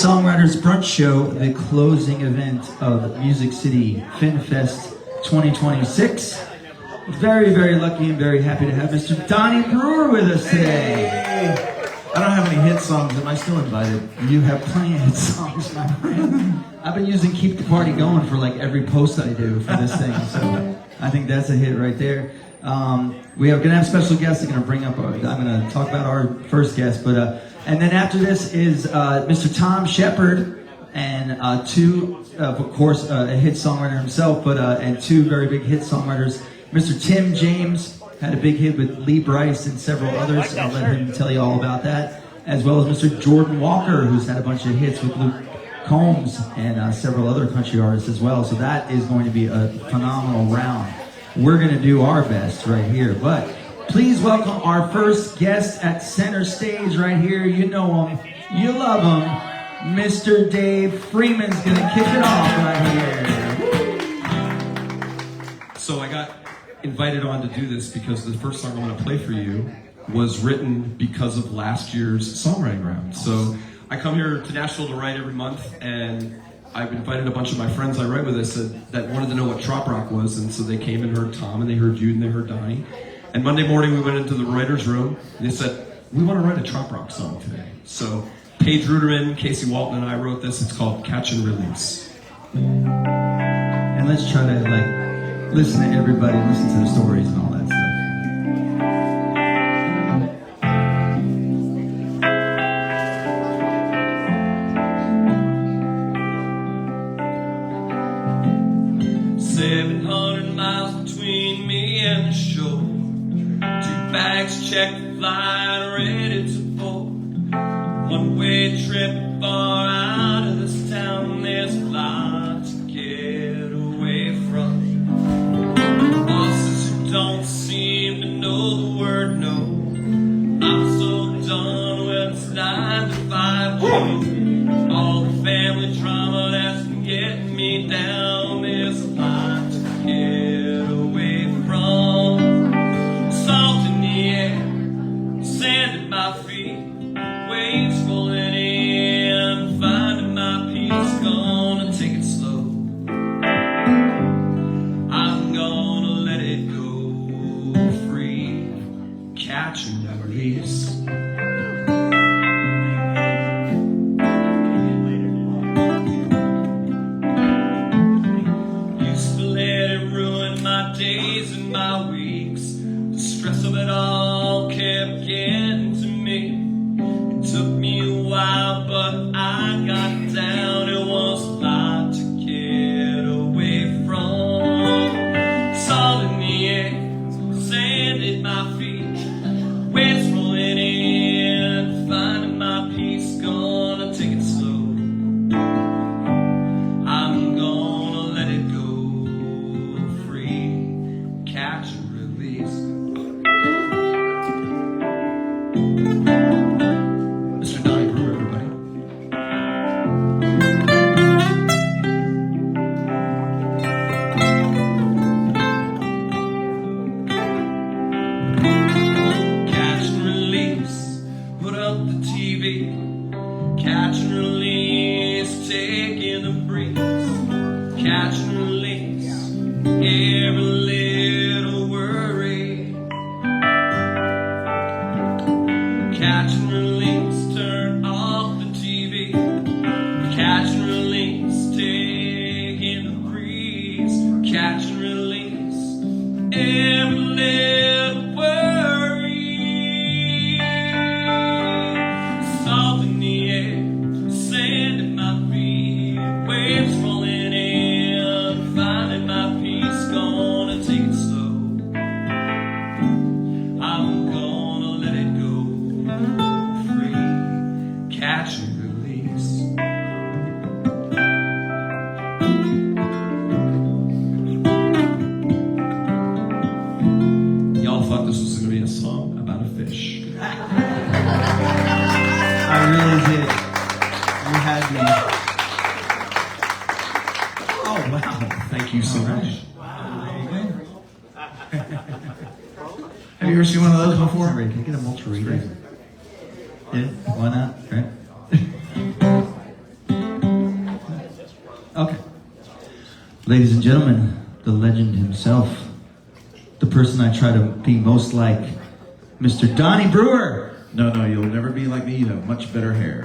Songwriters Brunch Show, the closing event of Music City Phin Fest 2026. Very, very lucky and very happy to have Mr. Donnie Brewer with us today. Hey. I don't have any hit songs. Am I still invited? You have plenty of hit songs, my friend. I've been using Keep the Party Going for like every post I do for this thing, so I think that's a hit right there. We're gonna have special guests. I'm gonna talk about our first guest, but and then after this is Mr. Tom Shepard and of course, a hit songwriter himself, but and two very big hit songwriters. Mr. Tim James had a big hit with Lee Brice and several others. I'll let him tell you all about that, as well as Mr. Jordan Walker, who's had a bunch of hits with Luke Combs and several other country artists as well. So that is going to be a phenomenal round. We're going to do our best right here, but please welcome our first guest at center stage right here. You know him, you love him. Mr. Dave Freeman's going to kick it off right here. So I got invited on to do this because the first song I want to play for you was written because of last year's songwriting round. So I come here to Nashville to write every month, and I've invited a bunch of my friends I write with this that wanted to know what trop rock was, and so they came and heard Tom, and they heard you, and they heard Donnie. And Monday morning we went into the writer's room, and they said, we want to write a trop rock song today. So Paige Ruderman, Casey Walton, and I wrote this. It's called Catch and Release. And let's try to listen to everybody, listen to the stories and all that stuff. 700 miles between me and the shore. 2 bags checked, flight ready to board. One-way trip far out of this town. There's a lot to get away from. Bosses who don't seem to know the word no. I'm so done with this 9 to 5 job. All the family drama that's been getting me down. There's a lot to get away from. Salt in the air, sand at my feet, waves rolling in, finding my peace. Gonna take it slow. I'm gonna let it go free, catch and release. Days and my weeks, the stress of it all kept getting to me. It took me a while, but I got down. It was a lot to get away from. Salt in the air, sand at my feet, waves rolling in, finding my peace. Gonna take it slow. I'm gonna let it go. Catch and release. Mr. Donnie Brewer, everybody. Catch and release. Put up the TV. Catch and release. Taking a breeze. Catch and release. Every little worry. Catch and release, turn off the TV. Catch and release, taking the breeze. Catch and release, every little worry. Salt in the air, sand at my feet, waves rolling in, finding my peace. Gonna take it slow. I'm gonna let it go free, catch and release. Y'all thought this was gonna be a song about a fish. I really did. You had me. Oh, wow. Thank you so much. Have you ever seen one of those before? Can I get a multi-reader? Yeah, why not? Right? Ladies and gentlemen, the legend himself, the person I try to be most like, Mr. Donnie Brewer. No, you'll never be like me. You have much better hair.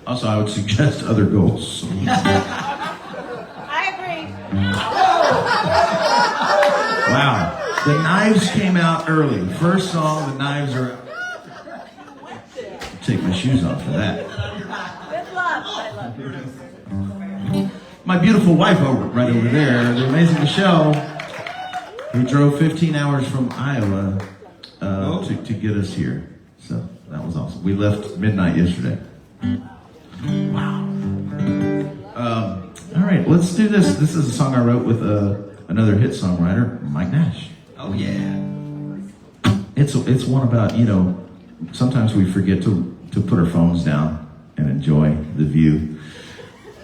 Also, I would suggest other goals. I agree. Wow. The knives came out early. First song, the knives are out. Take my shoes off for that. With love. I love you. My beautiful wife right over there, the amazing Michelle, who drove 15 hours from Iowa to get us here. So that was awesome. We left midnight yesterday. Wow. All right, let's do this. This is a song I wrote with another hit songwriter, Mike Nash. Oh yeah. It's one about, sometimes we forget to put our phones down and enjoy the view.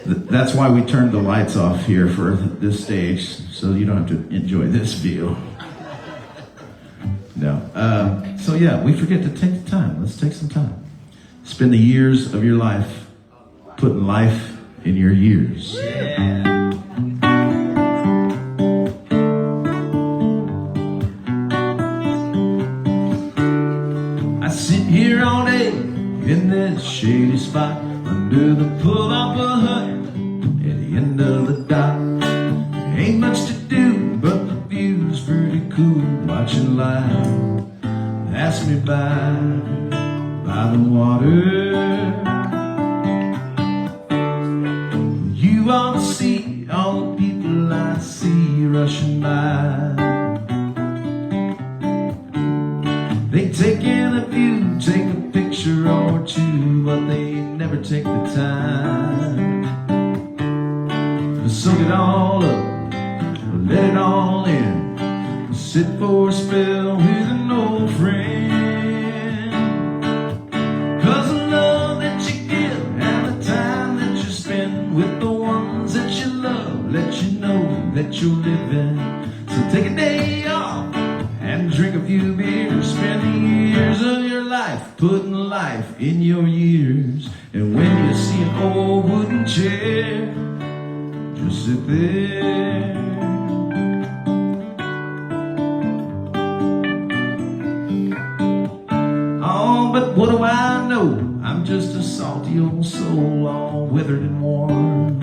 That's why we turned the lights off here for this stage, so you don't have to enjoy this view. No. So yeah, we forget to take the time. Let's take some time. Spend the years of your life putting life in your years. Yeah. I sit here all day in this shady spot under the pull-up hut at the end of the dock. Ain't much to do, but the view's pretty cool. Watching life pass me by the water. You ought to see all the people I see rushing by. They take in a view, take a picture or two, but they never take the time to soak it all up, let it all in, sit for a spell with an old friend. Cause the love that you give and the time that you spend with the ones that you love let you know that you're living. So take a day off and drink a few beers. Spend the years of your life putting life in your years. And when you see an old wooden chair, just sit there. Oh, but what do I know? I'm just a salty old soul, all withered and worn.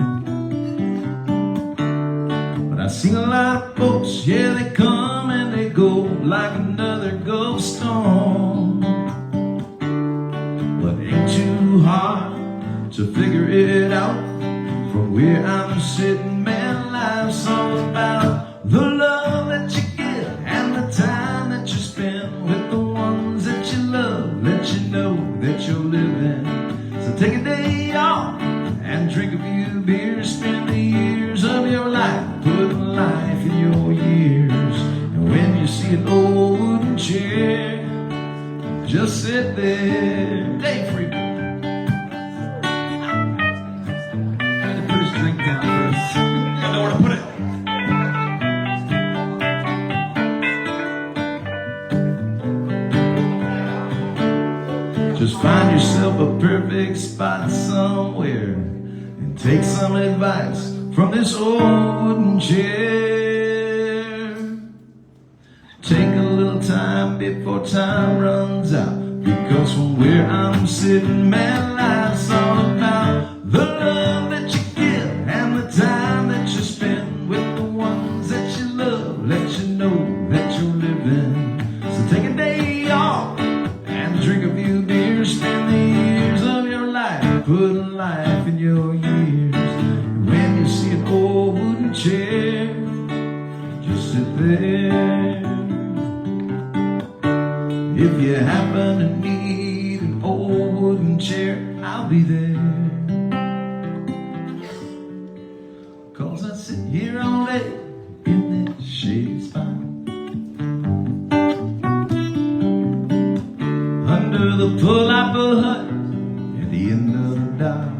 But I've seen a lot of folks, yeah, they come and they go like another ghost storm. But it ain't too hard to figure it out. From where I'm sitting, man, life's all about the love that you give and the time that you spend with the ones that you love. Let you know that you're living. So take a day off and drink a few beers. Spend the years of your life putting life in your years. And when you see an old wooden chair, just sit there. Day free. Had to put his drink down first. Got nowhere to put it. Just find yourself a perfect spot somewhere and take some advice from this old wooden chair. Take a little time before time runs out, because from where I'm sitting, man, life's all about the love that you give and the time that you spend with the ones that you love. Let you know that you're living. So take a day off and drink a few beers. Spend the years of your life putting life in your years. And when you see an old wooden chair, just sit there. If you happen to need an old wooden chair, I'll be there. 'Cause I sit here all day in that shady spot under the pull-up hut at the end of the dock.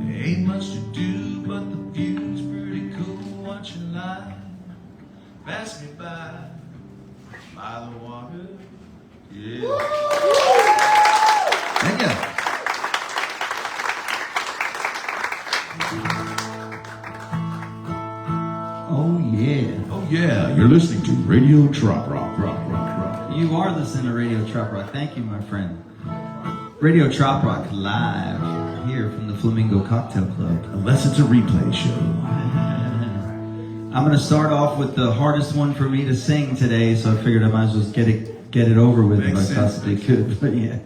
There ain't much to do, but the view's pretty cool. Watching life pass me by the water. Yeah. You're listening to Radio Trop Rock, rock, rock, rock. You are listening to Radio Trop Rock. Thank you, my friend. Radio Trop Rock live here from the Flamingo Cocktail Club. Unless it's a replay show. I'm going to start off with the hardest one for me to sing today, so I figured I might as well get it over with if I possibly could. But yeah,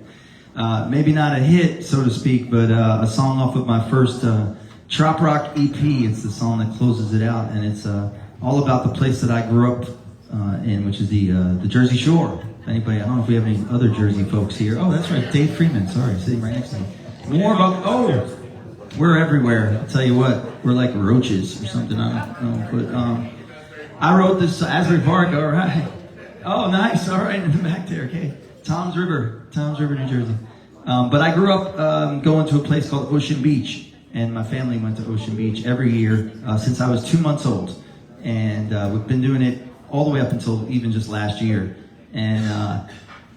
maybe not a hit, so to speak, but a song off of my first Trop Rock EP. It's the song that closes it out, and it's all about the place that I grew up in, which is the Jersey Shore. Anybody? I don't know if we have any other Jersey folks here. Oh, that's right, Dave Freeman. Sorry, sitting right next to me. More about we're everywhere. I'll tell you what, we're like roaches or something. I don't know, but I wrote this Asbury Park. All right. Oh, nice. All right, in the back there. Okay, Tom's River, New Jersey. But I grew up going to a place called Ocean Beach, and my family went to Ocean Beach every year since I was 2 months old, and we've been doing it all the way up until even just last year. And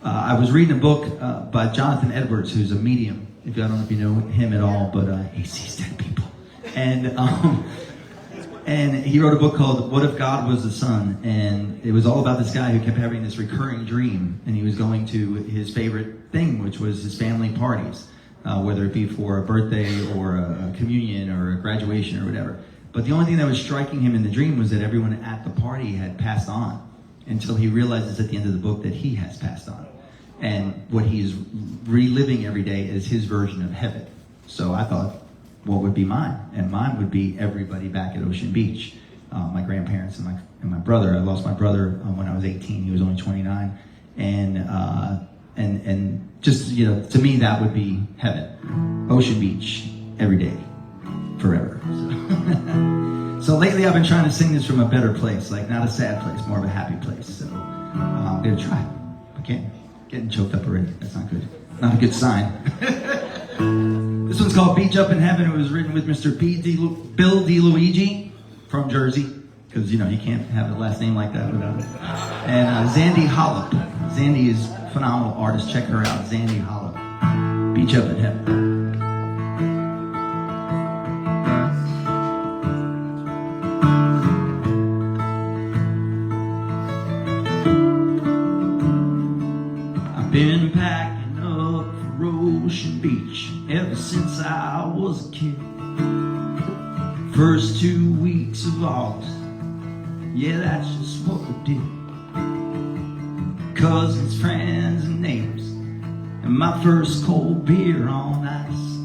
I was reading a book by Jonathan Edwards, who's a medium. I don't know if you know him at all, but he sees dead people. And he wrote a book called What If God Was the Sun? And it was all about this guy who kept having this recurring dream, and he was going to his favorite thing, which was his family parties, whether it be for a birthday or a communion or a graduation or whatever. But the only thing that was striking him in the dream was that everyone at the party had passed on, until he realizes at the end of the book that he has passed on. And what he's reliving every day is his version of heaven. So I thought, what would be mine? And mine would be everybody back at Ocean Beach. My grandparents and my brother. I lost my brother when I was 18. He was only 29. And just, you know, to me, that would be heaven. Ocean Beach, every day, forever. So lately I've been trying to sing this from a better place, like not a sad place, more of a happy place. So I'm going to try. I can't. Getting choked up already. That's not good. Not a good sign. This one's called Beach Up in Heaven. It was written with Mr. Bill DeLuigi from Jersey, because, you know, you can't have a last name like that without it. And Zandy Hollop. Zandy is a phenomenal artist. Check her out. Zandy Hollop. Beach Up in Heaven. Been packing up for Ocean Beach ever since I was a kid. First 2 weeks of August, yeah, that's just what we did. Cousins, friends, and neighbors, and my first cold beer on ice.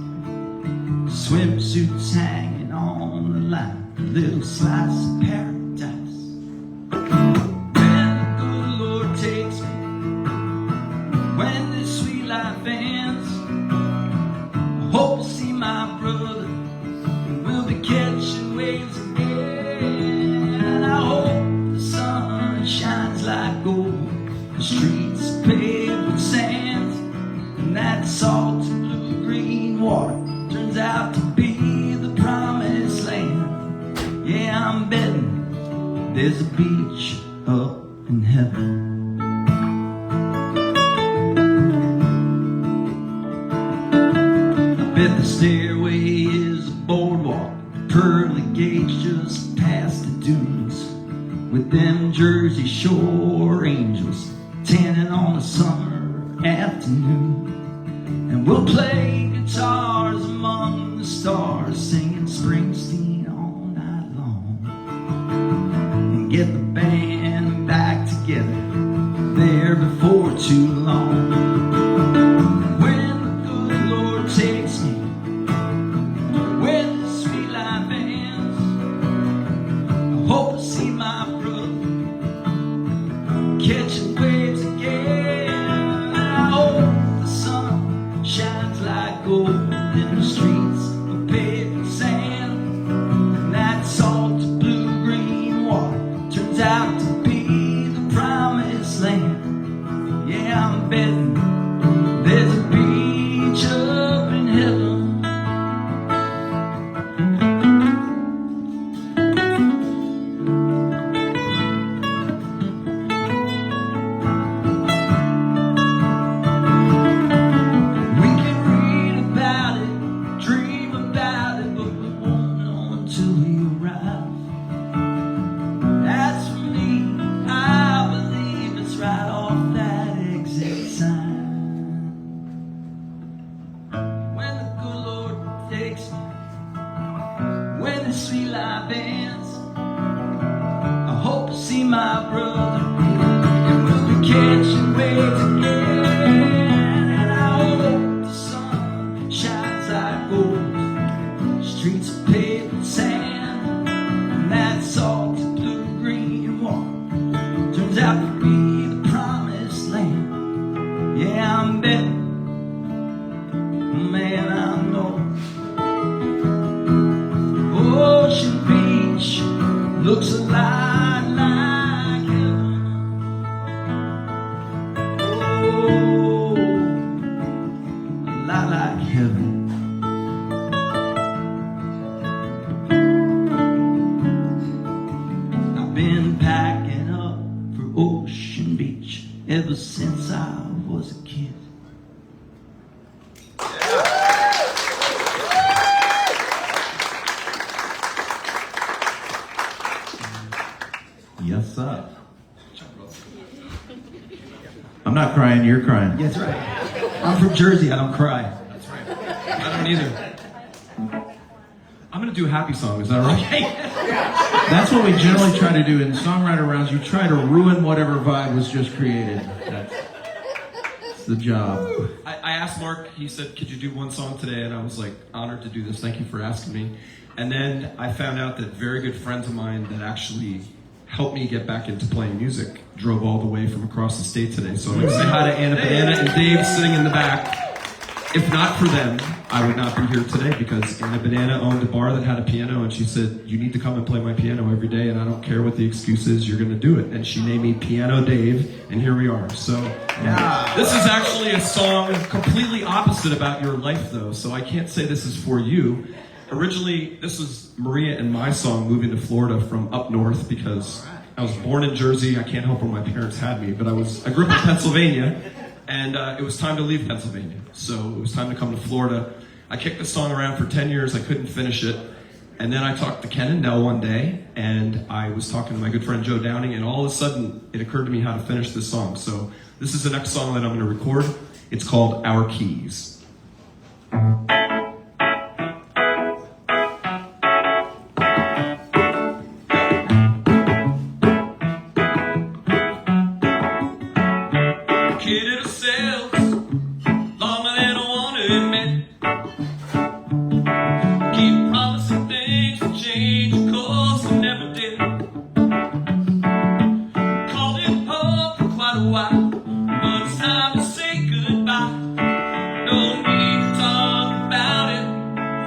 Swimsuits hanging on the line, a little slice of paradise. When the good Lord takes me, when this sweet life ends, I hope to see my brother, and we'll be catching waves again. I hope the sun shines like gold, the streets are paved with sand, and that salt blue green water turns out to be the promised land. Yeah, I'm betting there's a beach up in heaven. Bet the stairway is a boardwalk, pearly gates just past the dunes, with them Jersey Shore angels tanning on a summer afternoon. And we'll play guitars among the stars, singing Springsteen all night long, and get the band back together there before too long. Takes me when the sweet life ends. I hope to see my brother catching waves again. I hope the sun shines like gold in the streets of paved with sand, and that salt blue green water turns out to be the promised land. Yeah, I'm betting there's a beach up in heaven. We can read about it, dream about it, but we won't know until we arrive. As for me, way together, and I hope the sun shines like gold. Streets of paper sand, and that salt blue green one turns out to be the promised land. Yeah, I'm betting, man, I know. Ocean Beach looks a lot like heaven. Oh, a lot like heaven. I've been packing up for Ocean Beach ever since I was a kid. Yes, sir. I'm not crying, you're crying. That's right. I'm from Jersey, I don't cry. That's right. I don't either. I'm gonna do a happy song, is that right? That's what we generally try to do in songwriter rounds. You try to ruin whatever vibe was just created. That's the job. I asked Mark, he said, could you do one song today? And I was like, honored to do this, thank you for asking me. And then I found out that very good friends of mine that actually helped me get back into playing music drove all the way from across the state today. So I'd like to say hi to Anna Banana and Dave sitting in the back. If not for them, I would not be here today because Anna Banana owned a bar that had a piano and she said, you need to come and play my piano every day and I don't care what the excuse is, you're gonna do it. And she named me Piano Dave and here we are. So this is actually a song completely opposite about your life though, so I can't say this is for you. Originally, this was Maria and my song moving to Florida from up north because I was born in Jersey. I can't help where my parents had me, but I grew up in Pennsylvania, and it was time to leave Pennsylvania. So it was time to come to Florida. I kicked this song around for 10 years. I couldn't finish it. And then I talked to Ken and Nell one day, and I was talking to my good friend Joe Downing, and all of a sudden, it occurred to me how to finish this song. So this is the next song that I'm going to record. It's called Our Keys. Kidded ourselves longer than I want to admit. Keep promising things to change, of course I never did. Called it home for quite a while, but it's time to say goodbye. No need to talk about it,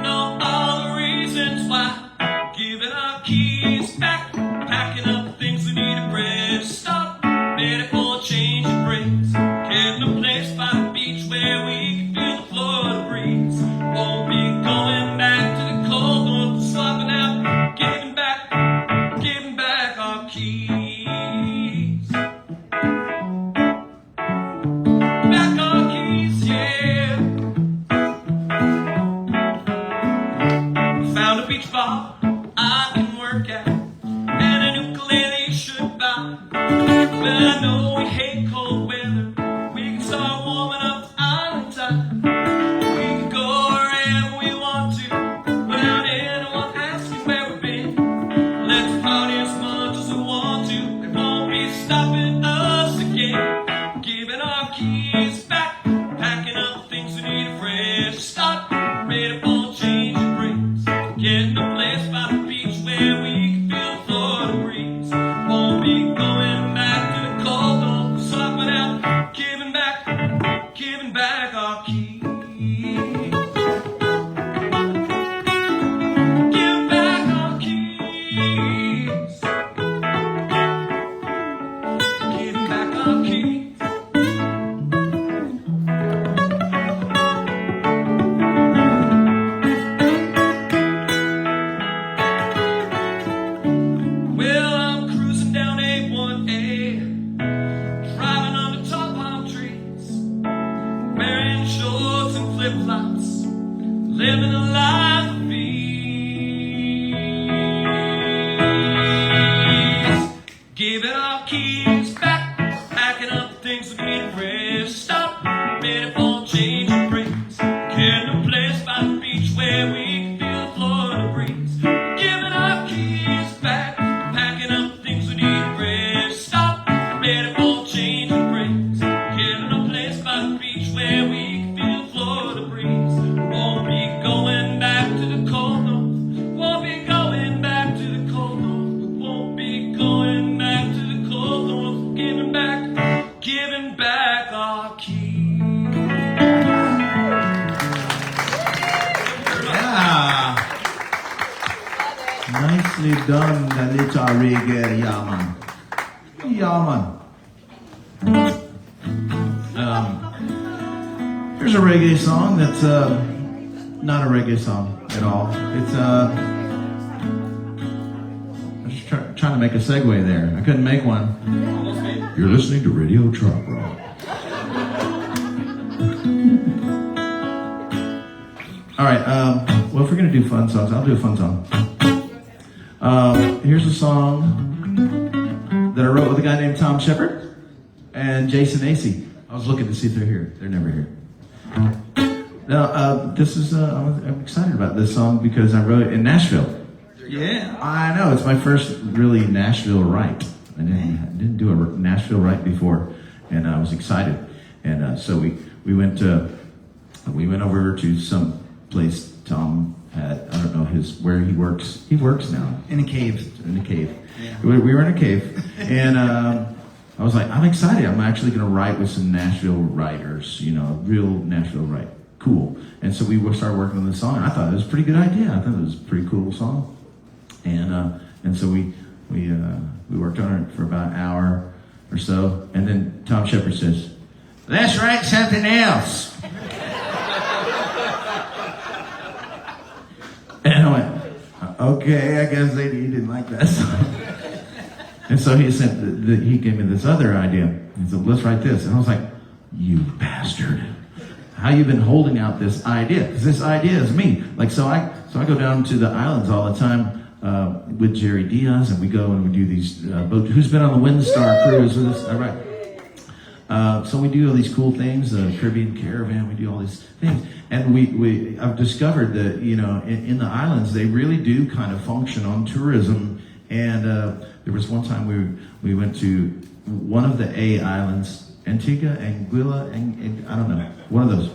know all the reasons why. Giving our keys back, packing up things we need to press stop. Ready for a change of brings. Getting a place by the beach where we can feel the Florida breeze. Won't be going back to the cold north, swapping out, giving back our keys. Back our keys, yeah. Found a beach bar I can work at, and a ukulele should buy. Well, I know we hate cold weather. We can start warming up anytime. We can go wherever we want to without anyone asking where we've been. Let's party as much as we want to. They won't be stopping us again. Giving our keys back, packing up things we need a fresh start. Ready for a change of brings. Getting a place by the beach where we can feel the Florida breeze. Won't be going back to the cold north, swapping out, giving back our keys. Give back our keys. Giving back our keys. Well, I'm cruising down A1A, driving under tall palm trees, wearing shorts and flip-flops, living a life of ease. Giving our keys back, packing up things we need to rest stop, ready for a change of brings. Getting a place by the beach where we can feel the Florida breeze. Giving our keys back, packing up things we need to rest stop, ready for a change of brings. nicely done, a little reggae, yeah man. Yeah man. Here's a reggae song that's not a reggae song at all. It's I'm just trying to make a segue there. I couldn't make one. You're listening to Radio Trop Rock. All right. Well, if we're gonna do fun songs, I'll do a fun song. Here's a song that I wrote with a guy named Tom Shepard and Jason Acey. I was looking to see if they're here. They're never here. Now, this is I'm excited about this song because I wrote it in Nashville. Yeah. I know, it's my first really Nashville write. I didn't do a Nashville write before, and I was excited. And so we went over to some place Tom had. I don't know where he works. He works now In a cave. in a cave. Yeah. We were in a cave, and I was like, I'm excited. I'm actually going to write with some Nashville writers. Real Nashville write. Cool. And so we started working on this song. And I thought it was a pretty good idea. I thought it was a pretty cool song. And so we worked on it for about an hour or so, and then Tom Shepard says, "Let's write something else." And I went, "Okay, I guess he didn't like that song." And so he gave me this other idea. He said, "Let's write this." And I was like, "You bastard! How you been holding out this idea? Because this idea is me." So I go down to the islands all the time. With Jerry Diaz, and we go and we do these boat. Who's been on the Windstar cruise with us? All right. So we do all these cool things, the Caribbean Caravan. We do all these things, and I've discovered that in the islands they really do kind of function on tourism. And there was one time we went to one of the A islands, Antigua, Anguilla, and I don't know, one of those,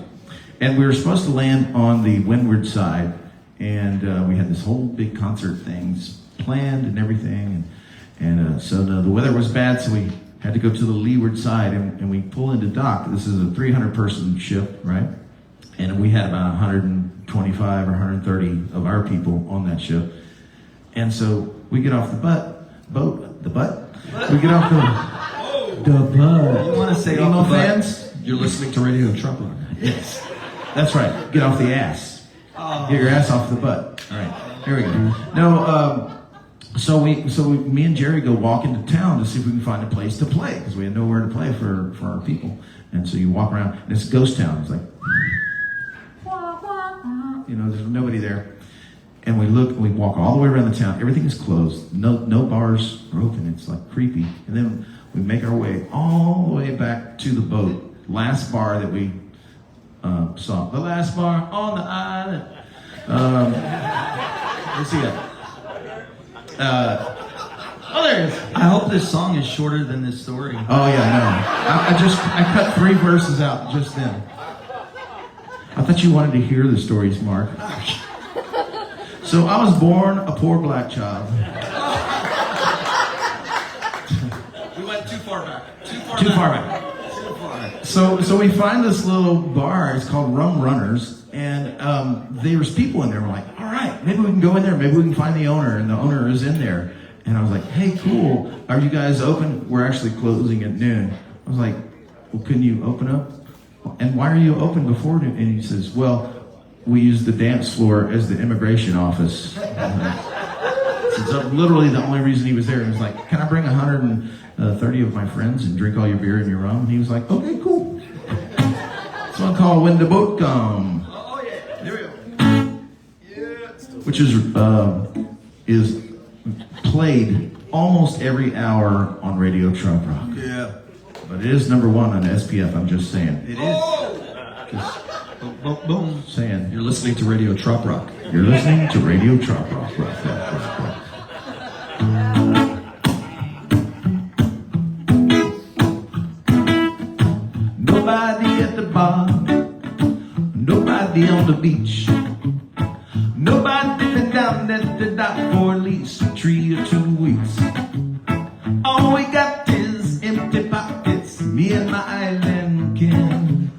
and we were supposed to land on the windward side. And we had this whole big concert things planned and everything. And so the weather was bad, so we had to go to the leeward side. And we pull into dock. This is a 300-person ship, right? And we had about 125 or 130 of our people on that ship. And so we get off the boat. We get off the boat. You want to say Emo off the butt? fans? You're listening to Radio Trop Rock. Yes. That's right. Get off the ass. Get your ass off the butt. All right, here we go. No, so me and Jerry go walk into town to see if we can find a place to play because we had nowhere to play for our people. And so you walk around, and it's a ghost town. It's like, there's nobody there. And we look, and we walk all the way around the town. Everything is closed. No bars are open. It's like creepy. And then we make our way all the way back to the boat. Last bar that we saw. The last bar on the island. Let's see that. There it is. I hope this song is shorter than this story. Oh yeah, I know. I cut 3 verses out just then. I thought you wanted to hear the stories, Mark. So I was born a poor black child. We went too far back. Too far back. So we find this little bar. It's called Rum Runners, and there was people in there. We're like, all right, maybe we can go in there. Maybe we can find the owner, and the owner is in there. And I was like, hey, cool. Are you guys open? We're actually closing at noon. I was like, well, can you open up? And why are you open before noon? And he says, well, we use the dance floor as the immigration office. So literally the only reason he was there. He was like, can I bring 130 of my friends and drink all your beer and your rum? And he was like, okay, cool. It's one called When the Boat Come. Oh yeah, there we go. Yeah. Which is played almost every hour on Radio Trop Rock. Yeah. But it is number 1 on SPF, I'm just saying. It is. Just Boom, boom. saying. You're listening to Radio Trop Rock. You're listening to Radio Trop Rock. Rock. Nobody at the bar, nobody on the beach, nobody been down at the dock for at least 3 or 2 weeks. All we got is empty pockets, me and my island kin.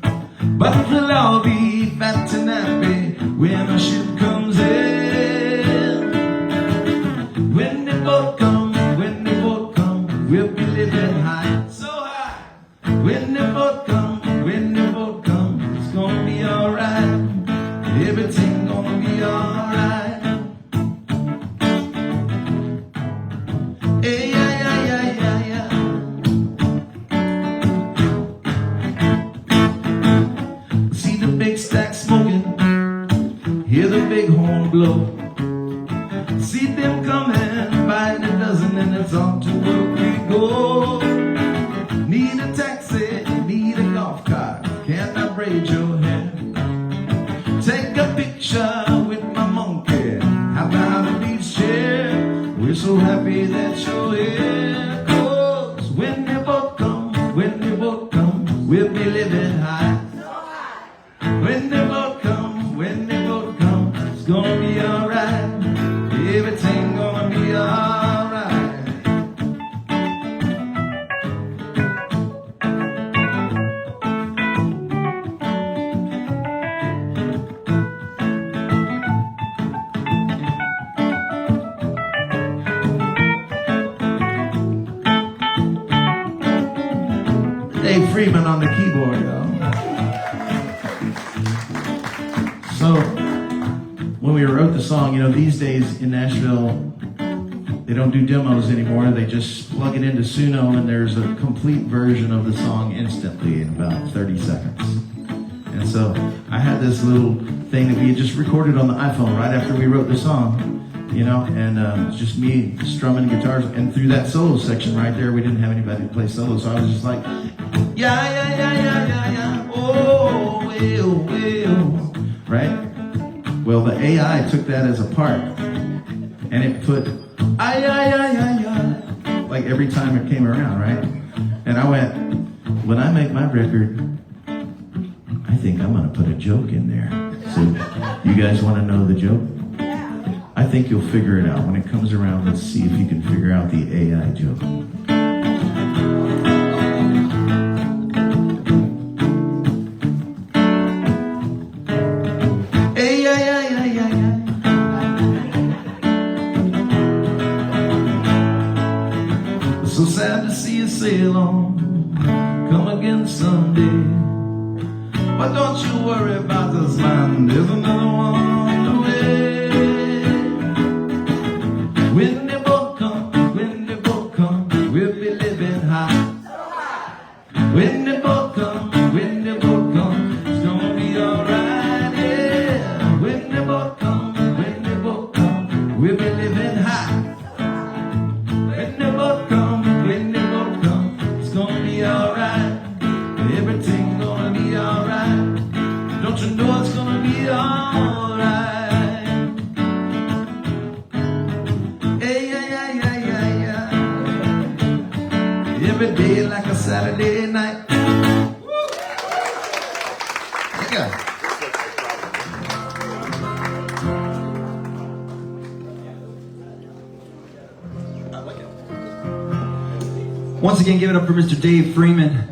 But we'll all be fat and happy when our ship comes in. When When the boat come, when the boat come, it's gonna be alright. Everything gonna be alright. Hey, yeah, yeah, yeah, yeah, yeah. See the big stack smoking, hear the big horn blow. See them coming by the dozen, and it's on to work we go. Need a taxi, need a golf cart, can I braid your hair? Take a picture with my monkey, how about a beach chair? We're so happy that you're here. 'Cause when the boat come, when the boat come, we'll be living high. When the boat come, when the boat come, it's gonna be alright. Everything gonna be alright. Dave Freeman on the keyboard, y'all. So, when we wrote the song, you know, these days in Nashville, they don't do demos anymore. They just plug it into Suno, and there's a complete version of the song instantly in about 30 seconds. And so I had this little thing that we had just recorded on the iPhone right after we wrote the song, you know, and it's just me strumming guitars. And through that solo section right there, we didn't have anybody to play solo, so I was just like, yeah, yeah, yeah, yeah, yeah, yeah, oh, well, well, right? Well, the AI took that as a part, and it put, ay, ay, ay, ay, ay, like every time it came around, right? And I went, when I make my record, I think I'm gonna put a joke in there. So, you guys wanna know the joke? I think you'll figure it out. When it comes around, let's see if you can figure out the AI joke. So sad to see you sail on, come again someday. But don't you worry about this, man, there's another one on the way. When the boat come, we'll be living high. When the boat come, it's gonna be alright, yeah. When the boat come, we'll be living high. When the boat come, it's gonna be alright. Everything gonna be alright. Don't you know it's gonna be alright? Hey, yeah, yeah, yeah, yeah, yeah. Every day like a Saturday night. Yeah. Once again, give it up for Mr. Dave Freeman.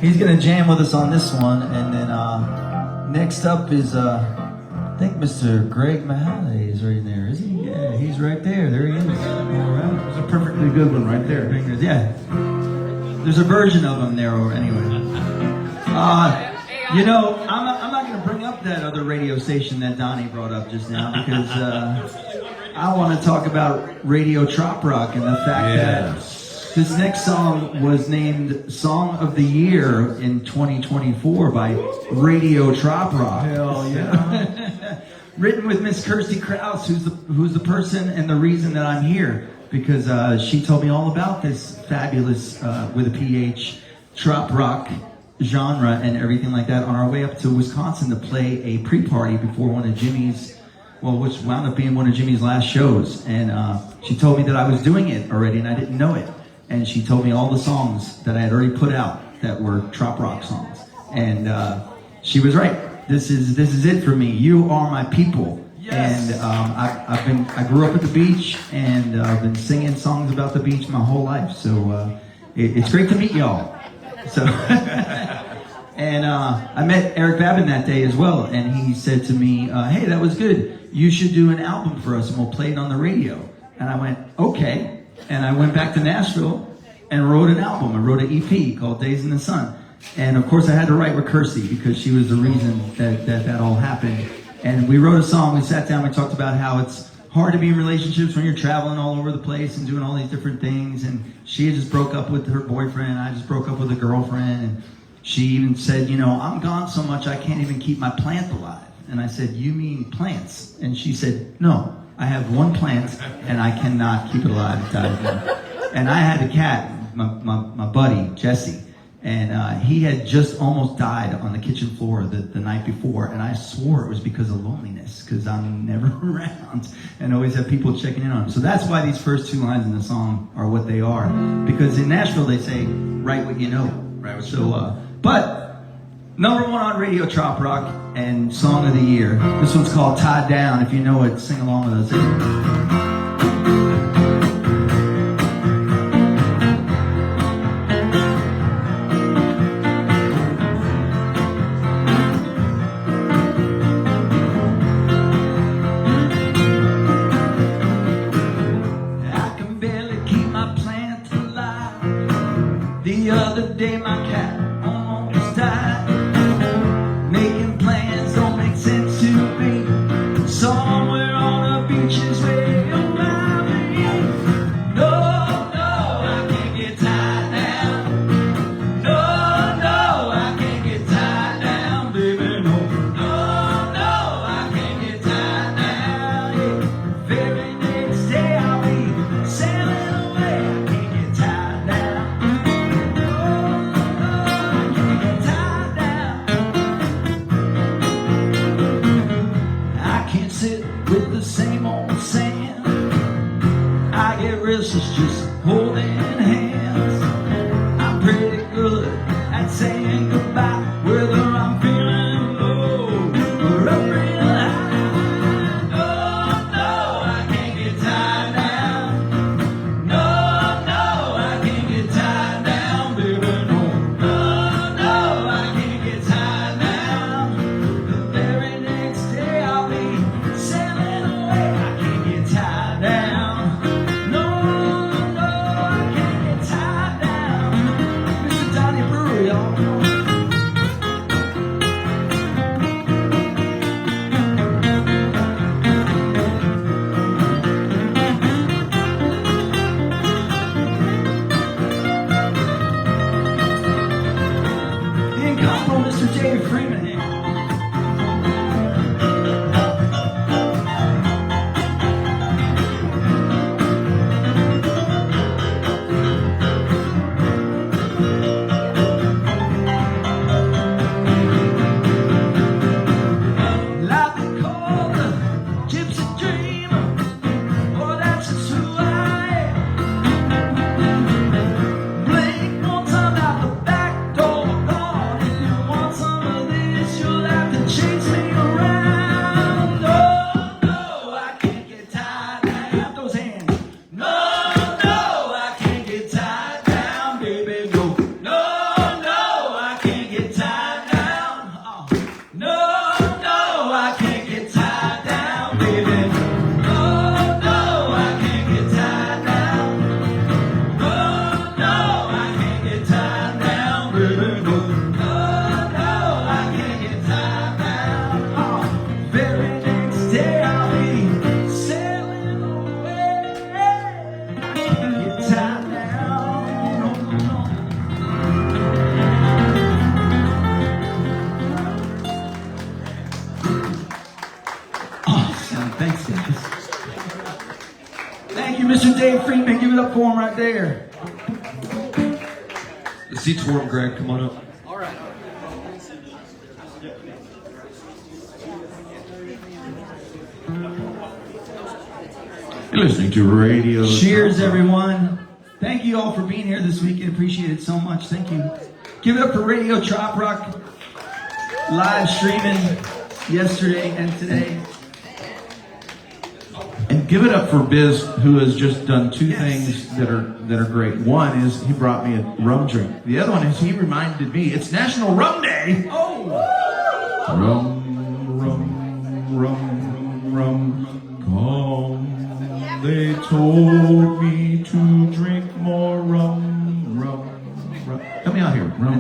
He's gonna jam with us on this one, and then next up is I think Mr. Greg Mahale is right there, is he? Yeah, he's right there. There he is. All right, It's a perfectly good one right there. yeah. There's a version of him there, or anyway. You know, I'm not gonna bring up that other radio station that Donnie brought up just now because I want to talk about Radio Trop Rock and the fact that this next song was named Song of the Year in 2024 by Radio Trop Rock. Hell yeah. Written with Miss Kirsty Krause, who's the person and the reason that I'm here, because she told me all about this fabulous, with a PH, Trop Rock genre and everything like that on our way up to Wisconsin to play a pre-party before one of Jimmy's, which wound up being one of Jimmy's last shows. And she told me that I was doing it already and I didn't know it. And she told me all the songs that I had already put out that were Trop Rock songs. And she was right. This is it for me. You are my people. Yes. And I grew up at the beach, and I've been singing songs about the beach my whole life. So it's great to meet y'all. So and I met Eric Babin that day as well, and he said to me, "Hey, that was good. You should do an album for us, and we'll play it on the radio." And I went, "Okay." And I went back to Nashville, and wrote an album. I wrote an EP called Days in the Sun. And of course I had to write with Kersey because she was the reason that all happened. And we wrote a song, we sat down, we talked about how it's hard to be in relationships when you're traveling all over the place and doing all these different things. And she had just broke up with her boyfriend, I just broke up with a girlfriend. And she even said, you know, I'm gone so much I can't even keep my plant alive. And I said, you mean plants? And she said, no, I have one plant and I cannot keep it alive. It died. And I had a cat, my buddy, Jesse. And he had just almost died on the kitchen floor the night before. And I swore it was because of loneliness, because I'm never around and always have people checking in on him. So that's why these first two lines in the song are what they are. Because in Nashville, they say, write what you know. Right. So, but number one on Radio Trop Rock and Song of the Year. This one's called Tied Down. If you know it, sing along with us. The other day my cat almost died. Making plans don't make sense to me. Somewhere on the beaches way around me. No, I can't get tied down. No, I can't get tied down, baby, no. No, I can't get tied down. Yeah. Very next day I'll be sailing away. I can't get tied down. With the same old sand, I get restless just holding hands. I'm pretty good at saying goodbye, whether I'm feeling low or up real high. No, I can't get tied down. No, I can't get tied down, baby, no. No, I can't get tied down. The very next day I'll be Mr. Dave Freeman here. Life is called the gypsy dream. Oh, that's just who I am. Blink one time out the back door. God, if you want some of this, you'll have to chase me around. No, I can't get tied down. Those hands. No, I can't get tied down, baby. No, I can't get tied down. No, I can't get tied down, baby. No, I can't get tied down. No, I can't get tied down, baby. No, I can't get tied down. Very next day I'll be sailing away. I can't get tied down. No. Awesome. Thanks, guys. Thank you, Mr. Dave Freeman. Give it up for him right there. The seats warm, Greg. Come on up. You're listening to Radio. Cheers, everyone. Thank you all for being here this weekend. Appreciate it so much. Thank you. Give it up for Radio Trop Rock. Live streaming yesterday and today. And give it up for Biz, who has just done two things that are great. One is he brought me a rum drink. The other one is he reminded me it's National Rum Day. Oh! Rum, rum, rum, rum, come. They told me to drink more rum. Help me out here. Rum.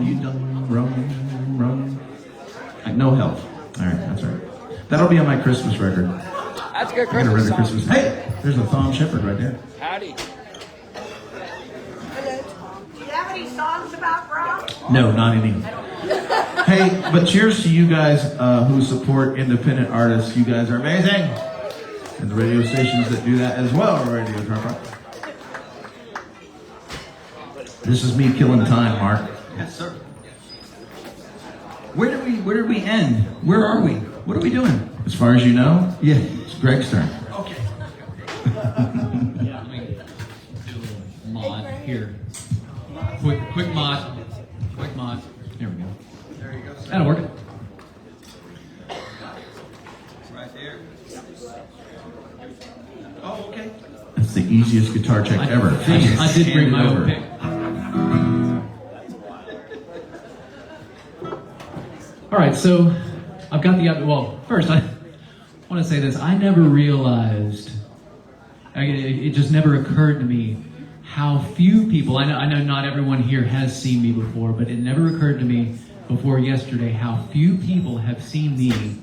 Like no help. All right, that's right. That'll be on my Christmas record. That's a good I gotta Christmas read the song. Christmas. Hey, there's a Thom Shepherd right there. Howdy. Do you have any songs about rock? No, not any. Hey, but cheers to you guys who support independent artists. You guys are amazing. And the radio stations that do that as well are Radio Trump Rock. This is me killing time, Mark. Yes, sir. Where did we end? Where are we? What are we doing? As far as you know, Yeah. it's Greg's turn. Okay. Yeah, let me do a little mod here. Quick mod. Quick mod. There we go. There you go. Sir. That'll work. Right there. Oh, okay. That's the easiest guitar check ever. I did bring my own pick. All right, so I've got the well. First, I want to say this. I never realized. It just never occurred to me how few people. I know not everyone here has seen me before, but it never occurred to me before yesterday how few people have seen me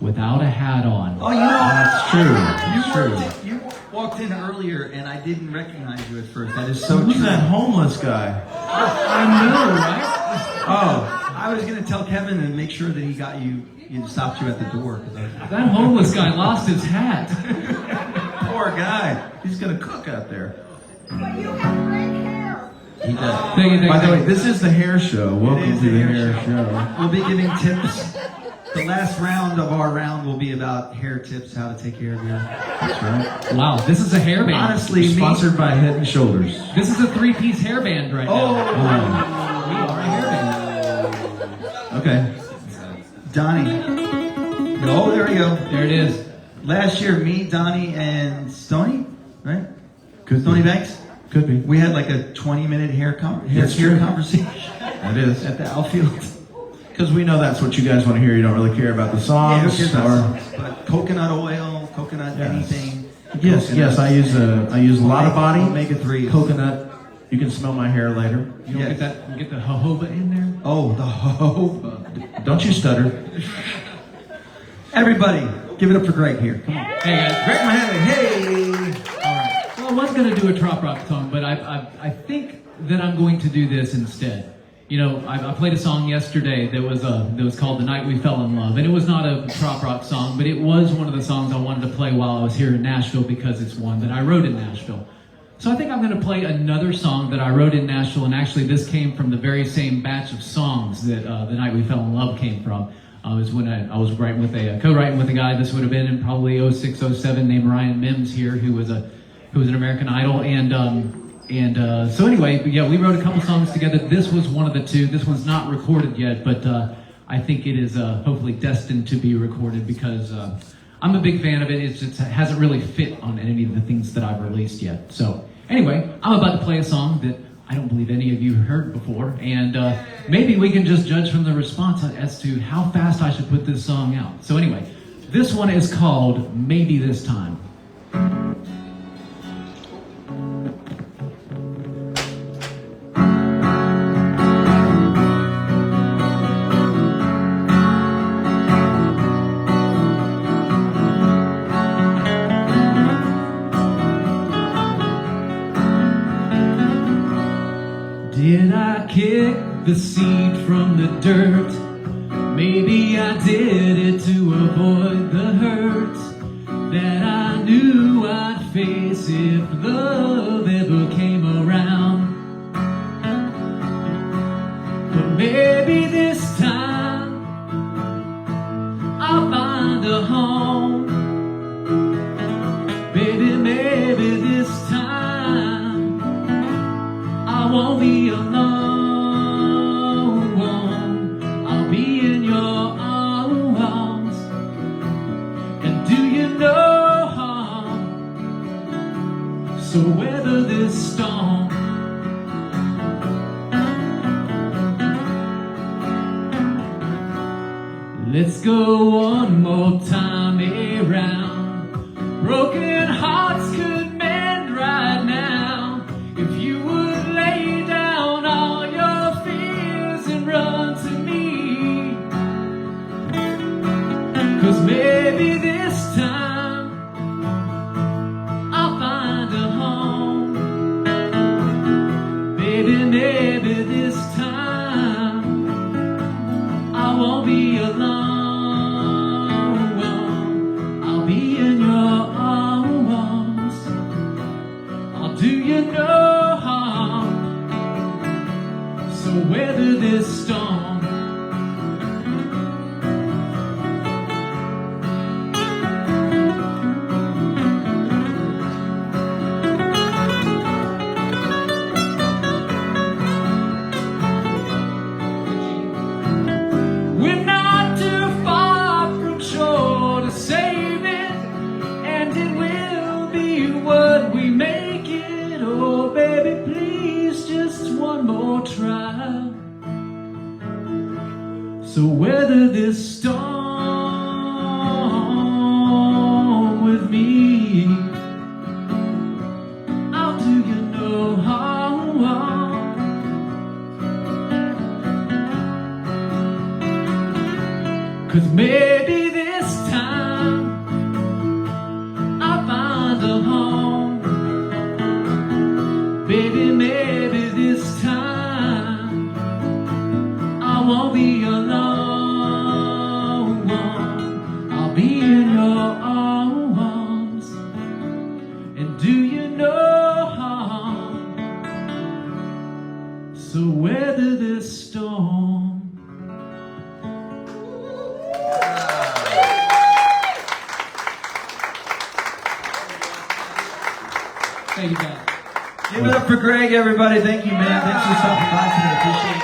without a hat on. Oh, you know, That's true. That's true. You walked in earlier, and I didn't recognize you at first. That is so Who's true. that homeless guy? I know, right? Oh, I was gonna tell Kevin and make sure that he got you. He stopped you at the door. 'Cause That homeless guy lost his hat. Poor guy. He's gonna cook out there. But you have great hair. He does. Thank you. By the way, this is the hair show. Welcome is to the the hair hair show. We'll be giving tips. The last round of our round will be about hair tips, how to take care of your. That's right. Wow, this is a hairband. Honestly, me. Sponsored by Head and Shoulders. This is a three-piece hairband right Oh. now. We are a hairband. Okay. Donnie. Oh, there we go. There it is. Last year, me, Donnie, and Stoney, right? Could Stoney be. Banks. Could be. We had like a 20-minute hair That's true. conversation That is. at the outfield. Because we know that's what you guys want to hear. You don't really care about the Yeah, songs. who cares about or songs? But coconut oil, coconut Yes. anything. Yes, Coconut. yes. I use a lot of body. Omega-3. Coconut. You can smell my hair later. You don't Yes. get the jojoba in there? Oh, the hope. Don't you stutter. Everybody, give it up for Greg here. Come on. Hey guys. Greg Mahoney, hey! Well, I was going to do a trop rock song, but I think that I'm going to do this instead. You know, I played a song yesterday that was called "The Night We Fell in Love," and it was not a trop rock song, but it was one of the songs I wanted to play while I was here in Nashville because it's one that I wrote in Nashville. So I think I'm going to play another song that I wrote in Nashville, and actually this came from the very same batch of songs that "The Night We Fell in Love" came from. It was when I was writing with co-writing with a guy. This would have been in probably 06, 07, named Ryan Mims here, who was an American Idol, and so anyway, yeah, we wrote a couple songs together. This was one of the two. This one's not recorded yet, but I think it is hopefully destined to be recorded because I'm a big fan of it. It hasn't really fit on any of the things that I've released yet. So anyway, I'm about to play a song that I don't believe any of you heard before, and maybe we can just judge from the response as to how fast I should put this song out. So anyway, this one is called "Maybe This Time." Did I kick the seed from the dirt? Maybe I did it to avoid the hurt that I knew I'd face if love ever came around. But maybe this time I'll find a home. Baby, maybe this time I won't be alone. I'll be in your arms. And do you know? So weather this storm. Let's go one more time around. Broken hearts could mend right now if you would lay down all your maybe this time I'll find a home. Baby, maybe this time I won't be alone. I'll be in your arms. I'll do you no harm. So weather this storm. We're not too far from shore to save it, and it will be what we make it. Oh, baby, please, just one more try. So weather this storm with me. I'll do you no harm. 'Cause maybe this time I'll find a home. Baby, maybe this time I won't be alone. I'll be in your arms and do you no harm. So weather this storm. Thank you, guys. Give it up for Greg, everybody. Thank you, man. Thanks for stopping by today. Appreciate it.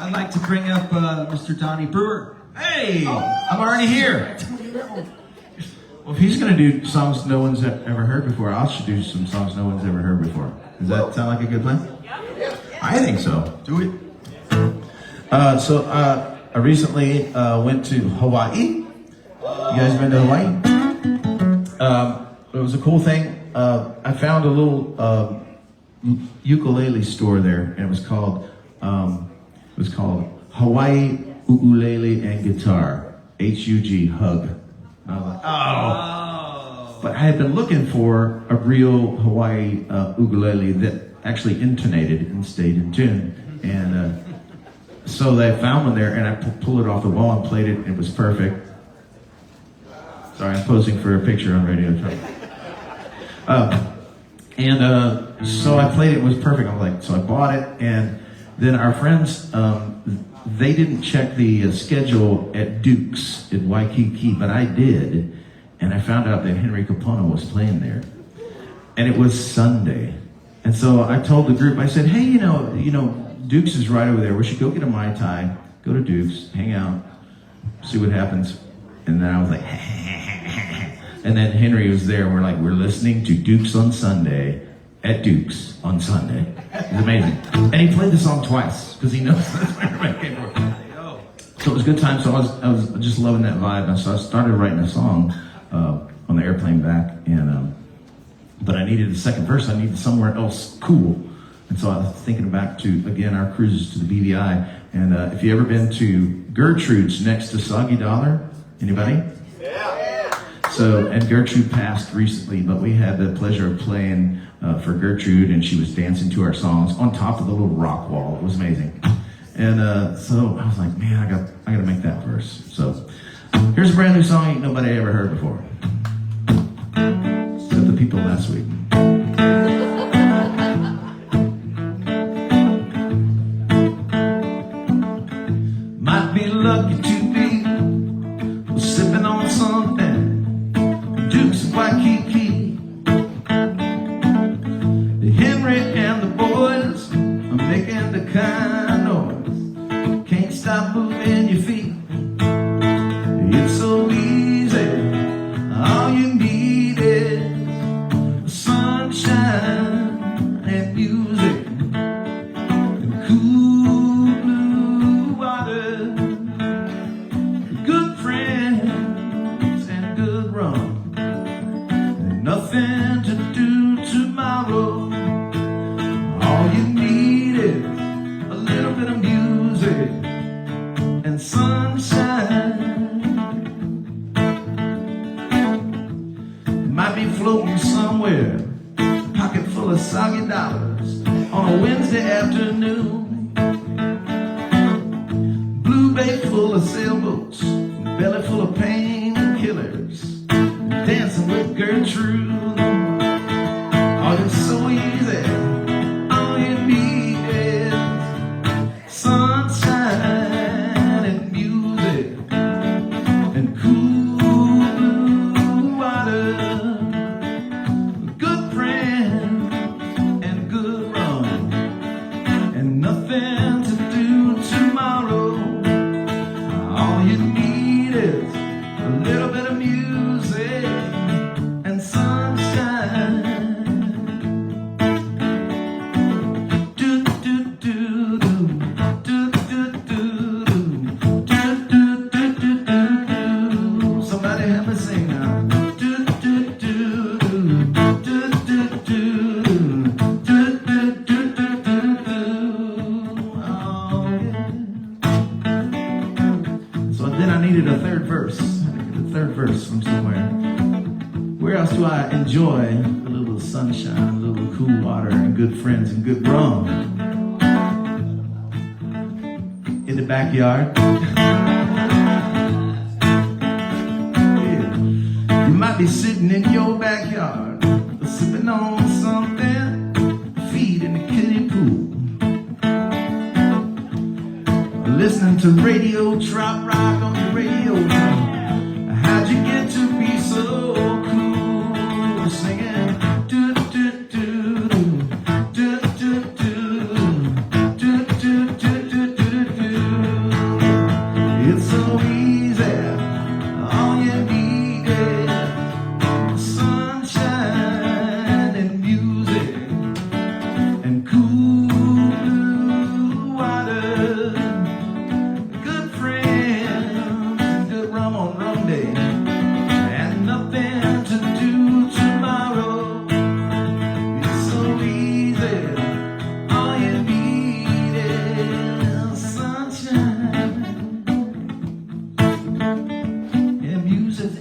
I'd like to bring up Mr. Donnie Brewer. Hey, I'm already here. Well, if he's going to do songs no one's ever heard before, I should do some songs no one's ever heard before. Does that sound like a good plan? I think so. Do it. I recently went to Hawaii. You guys been to Hawaii? It was a cool thing. I found a little ukulele store there, and it was called Hawaii Ukulele and Guitar, HUG, Hug. And I was like, oh. But I had been looking for a real Hawaii ukulele that actually intonated and stayed in tune, and so I found one there, and I pulled it off the wall and played it, and it was perfect. Sorry, I'm posing for a picture on radio. So I played it. It was perfect. I was like, so I bought it, and then our friends, they didn't check the schedule at Duke's at Waikiki, but I did, and I found out that Henry Capono was playing there, and it was Sunday, and so I told the group, I said, hey, you know, Duke's is right over there. We should go get a Mai Tai, go to Duke's, hang out, see what happens, and then I was like, and then Henry was there, and we're listening to Duke's on Sunday, at Duke's on Sunday. It was amazing. And he played the song twice, because he knows that's where everybody came from. So it was a good time, so I was just loving that vibe, and so I started writing a song on the airplane back, and but I needed the second verse, I needed somewhere else cool. And so I was thinking back to, again, our cruises to the BVI, and if you ever been to Gertrude's next to Soggy Dollar, anybody? So, and Gertrude passed recently, but we had the pleasure of playing for Gertrude, and she was dancing to our songs on top of the little rock wall. It was amazing. And so I was like, man, I got to make that verse. So here's a brand new song ain't nobody ever heard before. Except the people last week. Might be lucky to be sipping on something. Duke's of Waikiki. Henry and the boys are making the kind noise. Can't stop moving your feet. It's so easy. All you need is sunshine and music and cool blue water, good friends and good rum. Nothing to do tomorrow. All you need is a little bit soggy dollars on a Wednesday afternoon. Blue bay full of sailboats, belly full of painkillers, dancing with Gertrude. Oh, it's so easy. All you need is sunshine and music and cool blue water, good friend and good rum, and nothing to do tomorrow. All you need is a little bit of music and sunshine. Do do do do do do do do do do do do. Somebody help me sing now. Do do do do do do do do do do do do. Oh yeah. So then I needed a third verse. A third verse from somewhere. Where else do I enjoy a little sunshine, a little cool water, and good friends and good rum? In the backyard. Yeah. You might be sitting in your backyard, sipping on something, feet in the kiddie pool, listening to radio, trop rock on the radio. How'd you get to be so cool? Singing do do do do do do do do do do do do do. It's so easy. All you need is sunshine and music and cool blue water, good friends, good rum on rum day, and nothing to do tomorrow. It's so easy. All you need is sunshine and music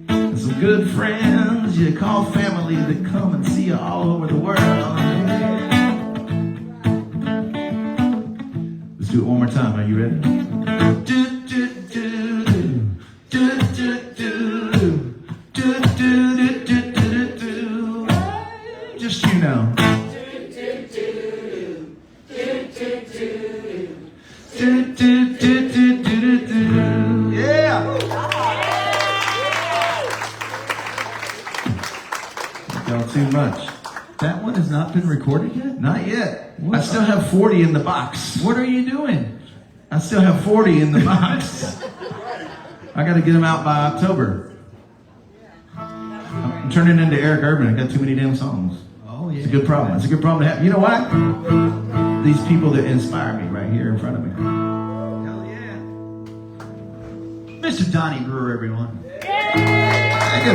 and some good friends you call family that come and see you all over the world. Let's do it one more time. Are you ready? Do, do, do, do, do, do, do, do, do, do, do, do. Just you now. Do, do, do, do, do, do. Yeah. Y'all too much. That one has not been recorded yet? Not yet. What? I still have 40 in the box. What are you doing? I still have 40 in the box. I got to get them out by October. I'm turning into Eric Urban. I got too many damn songs. Oh, yeah. It's a good problem. It's a good problem to have. You know what? These people that inspire me right here in front of me. Hell yeah. Mr. Donnie Brewer, everyone. Thank you.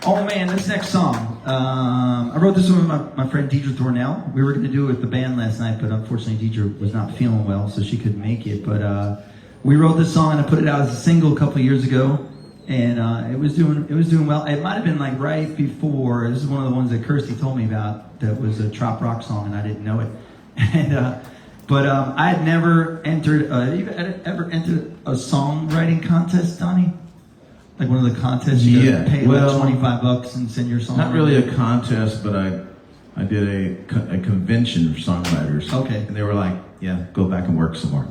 Oh man, this next song. I wrote this one with my friend Deidre Thornell. We were going to do it with the band last night, but unfortunately Deidre was not feeling well, so she couldn't make it. But we wrote this song and I put it out as a single a couple of years ago, and it was doing well. It might have been like right before. This is one of the ones that Kirsty told me about. That was a trop rock song, and I didn't know it. And but I had never entered. You ever entered a songwriting contest, Donnie? Like one of the contests you gotta pay like $25 and send your song. Not really a contest, but I did a convention for songwriters. Okay. And they were like, yeah, go back and work some more.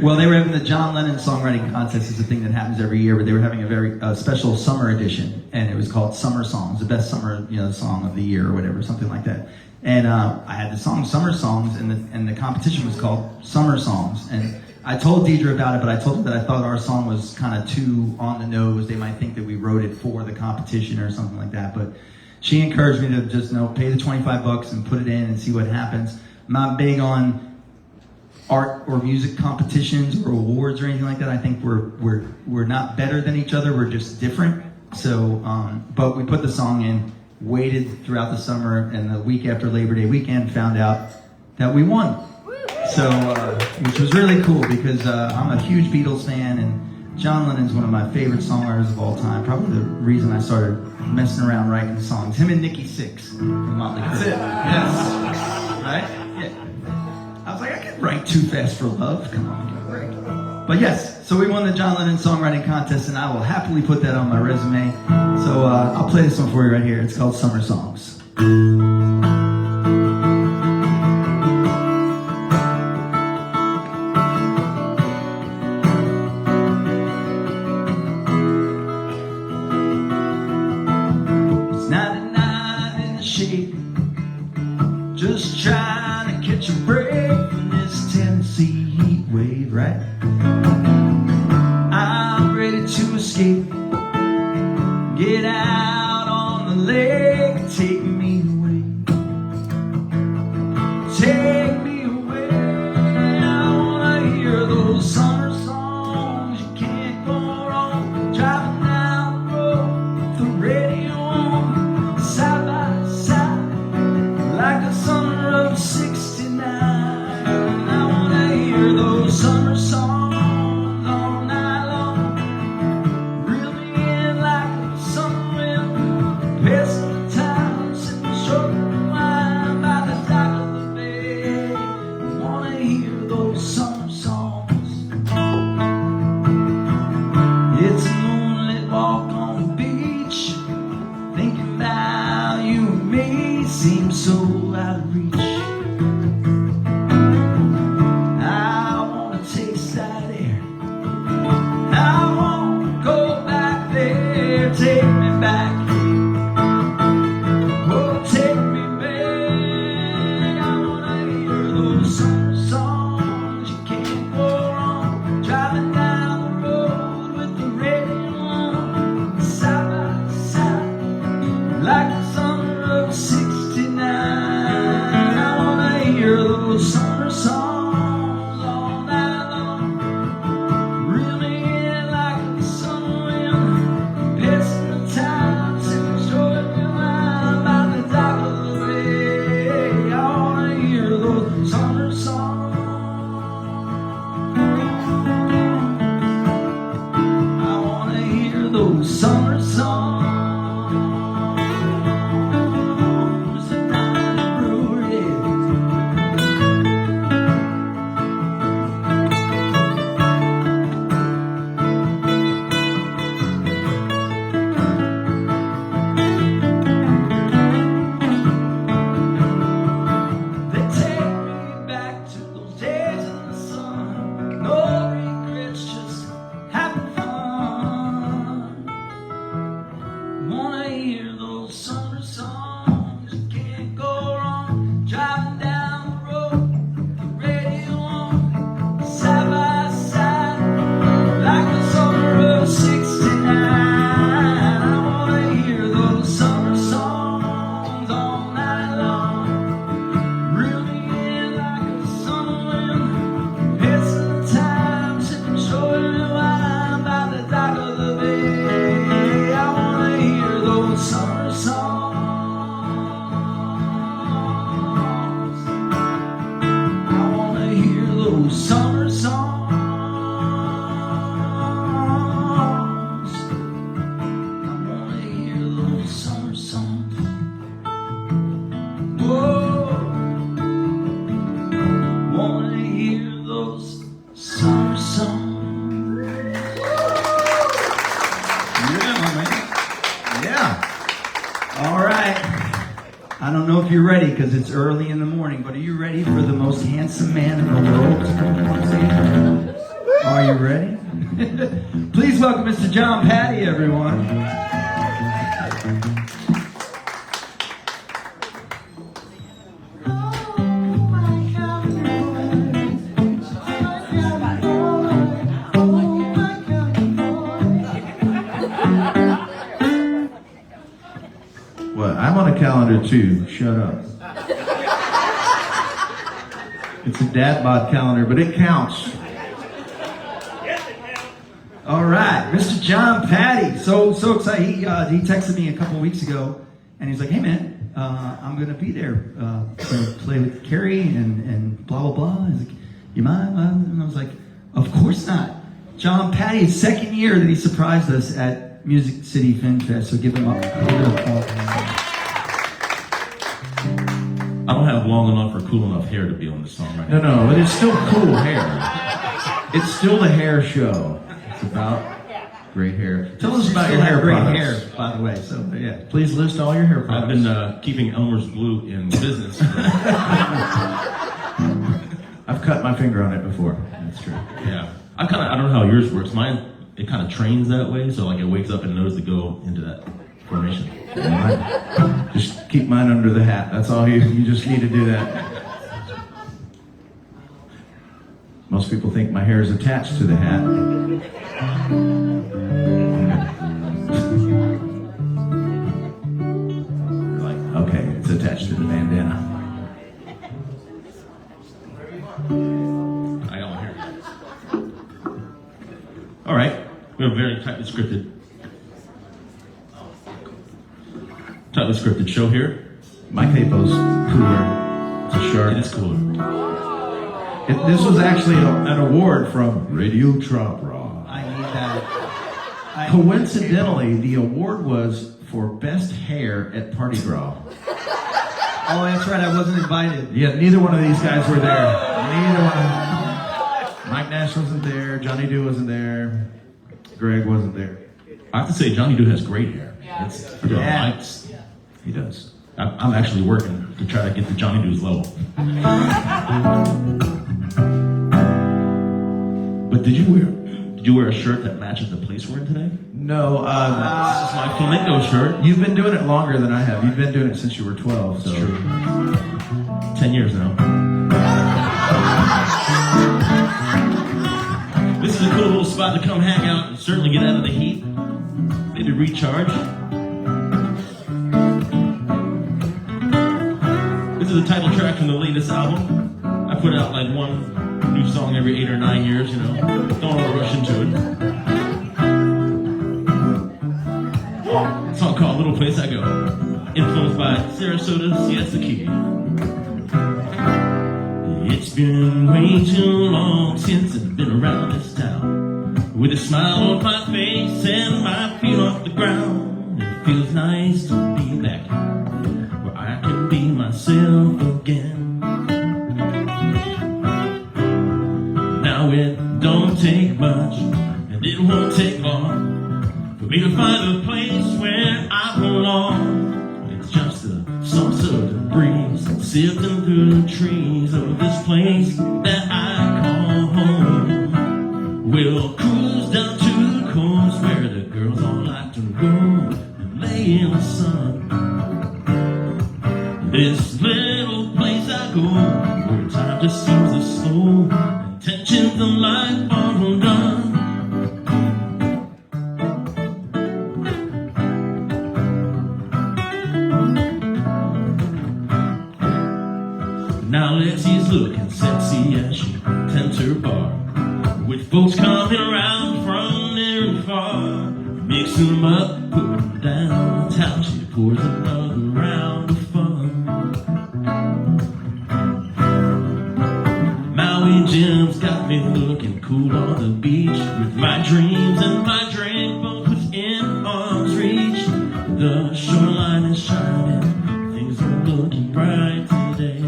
Well, they were having the John Lennon songwriting contest. Is a thing that happens every year, but they were having a very special summer edition, and it was called Summer Songs, the best summer song of the year or whatever, something like that. And I had the song Summer Songs, and the competition was called Summer Songs. And I told Deidre about it, but I told her that I thought our song was kind of too on the nose. They might think that we wrote it for the competition or something like that. But she encouraged me to just pay the $25 and put it in and see what happens. I'm not big on art or music competitions or awards or anything like that. I think we're not better than each other. We're just different. So, but we put the song in, waited throughout the summer, and the week after Labor Day weekend found out that we won. So, which was really cool because I'm a huge Beatles fan, and John Lennon's one of my favorite songwriters of all time. Probably the reason I started messing around writing songs. Him and Nikki Sixx from Motley Crue. That's it. Yes. Right? Yeah. I was like, I can write Too Fast for Love. Come on, give me a break. But yes, so we won the John Lennon songwriting contest, and I will happily put that on my resume. So I'll play this one for you right here. It's called Summer Songs. Just trying to catch a break from this Tennessee heat wave, right? I'm ready to escape, get out on the lake, take me away, take me away. I wanna hear those summer songs, you can't go wrong, driving down the road with the radio on, side by side, like the summer of '69. I wanna hear those summer songs all night long. Reel me in like a summer wind, passing the time, sipping short wine by the dock of the bay. I wanna hear those summer songs. It's a moonlit walk on the beach, thinking about you and me seems so out of reach. I wanna taste that air, I wanna go back there, take me back, oh take me back. I wanna hear those summer songs, you can't go wrong, driving down the road with the radio on, side by side, like the summer of '69. I wanna hear those summer songs all night long. Reel me in like a summer wind, passing the time, sipping short wine by the dock of the bay. I wanna hear those summer songs. I wanna hear those summer songs. They take me back to those days in the sun. No regrets, just having fun. Wanna hear those summer songs, you can't go wrong. Driving down the road, the radio on, side by side, like the summer of '69. I wanna hear those summer songs all night long. Reel me in like a summer wind, passing the time, sipping short wine by the dock of the bay. I wanna hear those summer songs. I wanna hear those summer songs. I wanna hear those summer songs. Whoa. Wanna hear those summer songs. Yeah, my man. Yeah. All right. I don't know if you're ready because it's early in the morning, but are you ready for the most handsome man in the world to come on stage? Are you ready? Please welcome Mr. John Patty, everyone. What? I'm on a calendar too. Shut up. It's a dad bod calendar, but it counts. All right, Mr. John Patty. So excited. He texted me a couple of weeks ago, and he's like, "Hey man, I'm gonna be there to play with Carrie and blah blah blah." He's like, "You mind?" And I was like, "Of course not. John Patty's second year that he surprised us at Music City Fin Fest, so give him a little bit of applause. I don't have long enough or cool enough hair to be on this song right now. No, but it's still cool hair. It's still the hair show. It's about great hair. Tell us about your hair great products. hair, by the way. So yeah. Please list all your hair I've products. been keeping Elmer's glue in business. I've cut my finger on it before. That's true. Yeah. I don't know how yours works. Mine, it kind of trains that way, so like it wakes up and knows to go into that formation. Mine- Just keep mine under the hat. That's all you just need to do that. Most people think my hair is attached to the hat. Like, okay, it's attached to the bandana. I got one here. All right. We have a very tightly scripted show here. My capo's cooler. It's a shark. It is cooler. This was actually an award from Radio Trop Raw. I need that. Coincidentally, the award was for best hair at Party Gras. Oh, that's right. I wasn't invited. Yeah, neither one of these guys were there. Neither one. Mike Nash wasn't there. Johnny Dew wasn't there. Greg wasn't there. I have to say, Johnny Dew has great hair. Yeah. He does. I'm actually working to try to get to Johnny Dew's level. But did you wear a shirt that matches the place we're in today? No, This is my Flamingo shirt. you've been doing it longer than I have. You've been doing it since you were 12. So. True. 10 years now. This is a cool little spot to come hang out and certainly get out of the heat. Maybe recharge. This is the title track from the latest album. I put out like one new song every 8 or 9 years, you know. Don't want to rush into it. A song called Little Place I Go. Influenced by Sarasota Siesta Key. It's been way too long since I've been around this town. With a smile on my face and my feet off the ground. It feels nice to be back where I can be myself again. Now it don't take much and it won't take long for me to find a place where I belong. It's just a some sort of breeze sifting through the trees of this place that I call home. We'll cruise down to the coast where the girls all like to go and lay in the sun. This little place I go where time just seems to slow and tensions of life are undone. Now Lexi's looking sexy as she tends her bar, with folks coming around from near and far. Mix them up, put them down. That's how she pours another round of fun. Maui Jim's got me looking cool on the beach, with my dreams and my drink both within arm's reach. The shoreline is shining, things are looking bright today.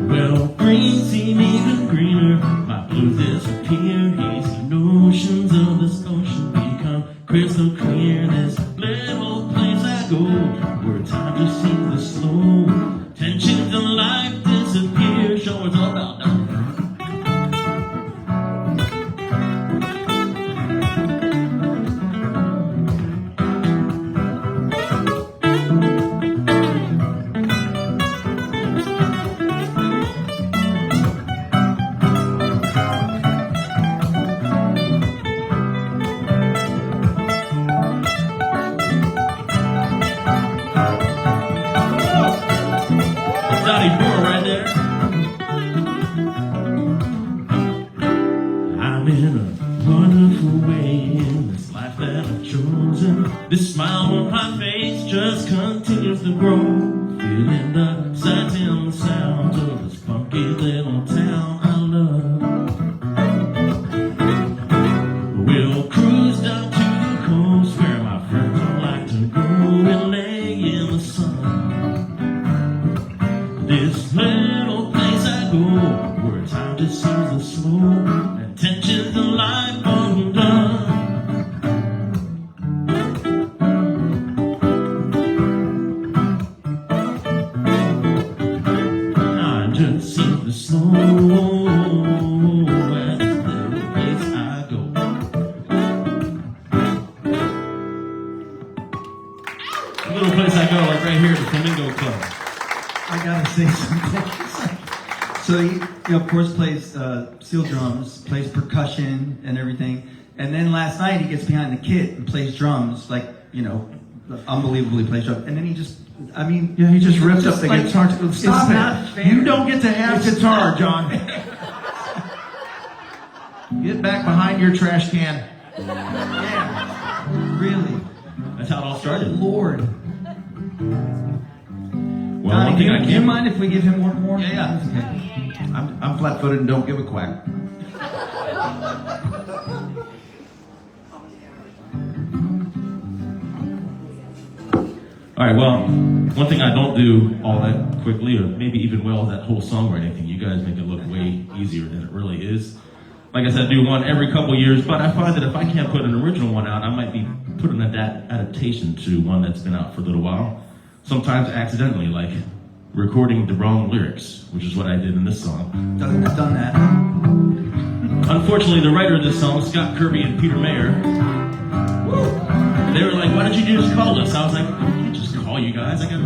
Well, green seem even greener, my blues disappear. Hazy notions of this ocean become crystal clear. This little place I go, where time just seems to slow. Tensions in life disappear. Show what's all about now. Dottie Moore right there. I'm in a wonderful way in this life that I've chosen. This smile on my face just continues to grow. Feeling the sights and the sounds of this funky little town I love. little place I go, like right here at the Flamingo Club. I gotta say something. So he, of course, plays steel drums, plays percussion and everything. And then last night he gets behind the kit and plays drums, like, unbelievably plays drums. And then he just, Yeah, he just ripped up the like, guitar. it's Stop not it. fair. You don't get to have guitar, John. Get back behind your trash can. Yeah, really. That's how it all started. Lord. Well, one thing I do you can't mind if we give him one more? Yeah. Okay. I'm flat-footed and don't give a quack. All right, well, one thing I don't do all that quickly, or maybe even well, is that whole songwriting thing. You guys make it look way easier than it really is. Like I said, I do one every couple years, but I find that if I can't put an original one out, I might be putting an adaptation to one that's been out for a little while. Sometimes accidentally, like recording the wrong lyrics, which is what I did in this song. Doesn't have done that. Unfortunately, the writer of this song, Scott Kirby and Peter Mayer, they were like, why don't you just call us? I was like, I can't just call you guys. I gotta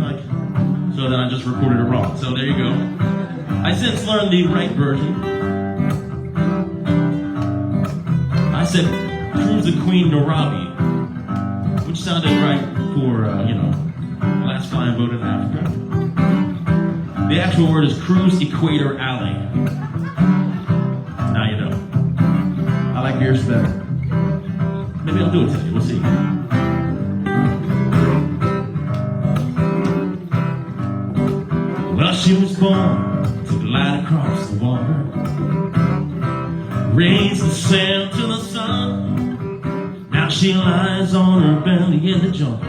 so then I just recorded it wrong. So there you go. I since learned the right version. I said, Cruise the Queen Nairobi, which sounded right for, last flying boat in Africa. The actual word is Cruise Equator Alley. Now you know. I like yours better. Maybe I'll do it today. We'll see. Well, she was born to glide across the water, raise the sail to the sun. Now she lies on her belly in the jungle.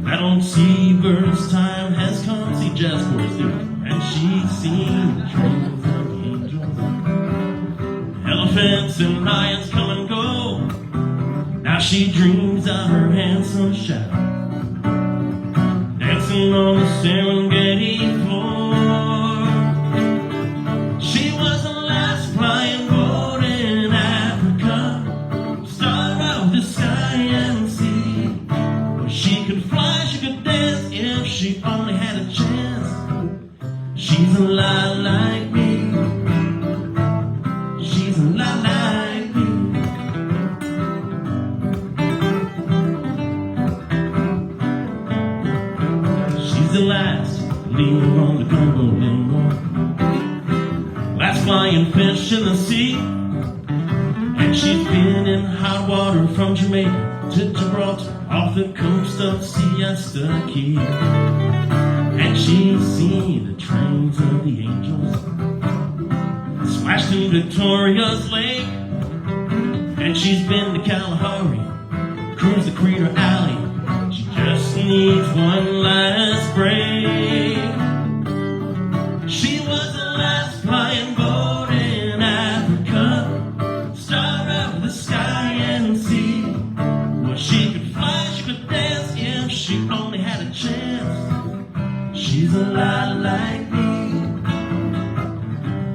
That old seabird's time has come. See jazz chorus, dude. And she's seen the trains of the angels. Elephants and lions come and go. Now she dreams out her handsome shadow, dancing on the Serengeti floor. She was the last flying boat in Africa, star of the sky and sea. Well, she could fly, she could dance, if she only had a chance. She's a lot like me. She's a lot like me. She's the last leaning on the gumbo lingo, last flying fish in the sea. And she's been in hot water from Jamaica to Gibraltar, off the coast of Siesta Key. And she's seen the trains of the angels, splashed in Victoria's Lake. And she's been to Kalahari, cruised the Creator Alley. She just needs one last break. She was the last flying boat in Africa, star of the sky and sea. Well, she could fly, she could dance, if she only had a chance. She's a lot like me.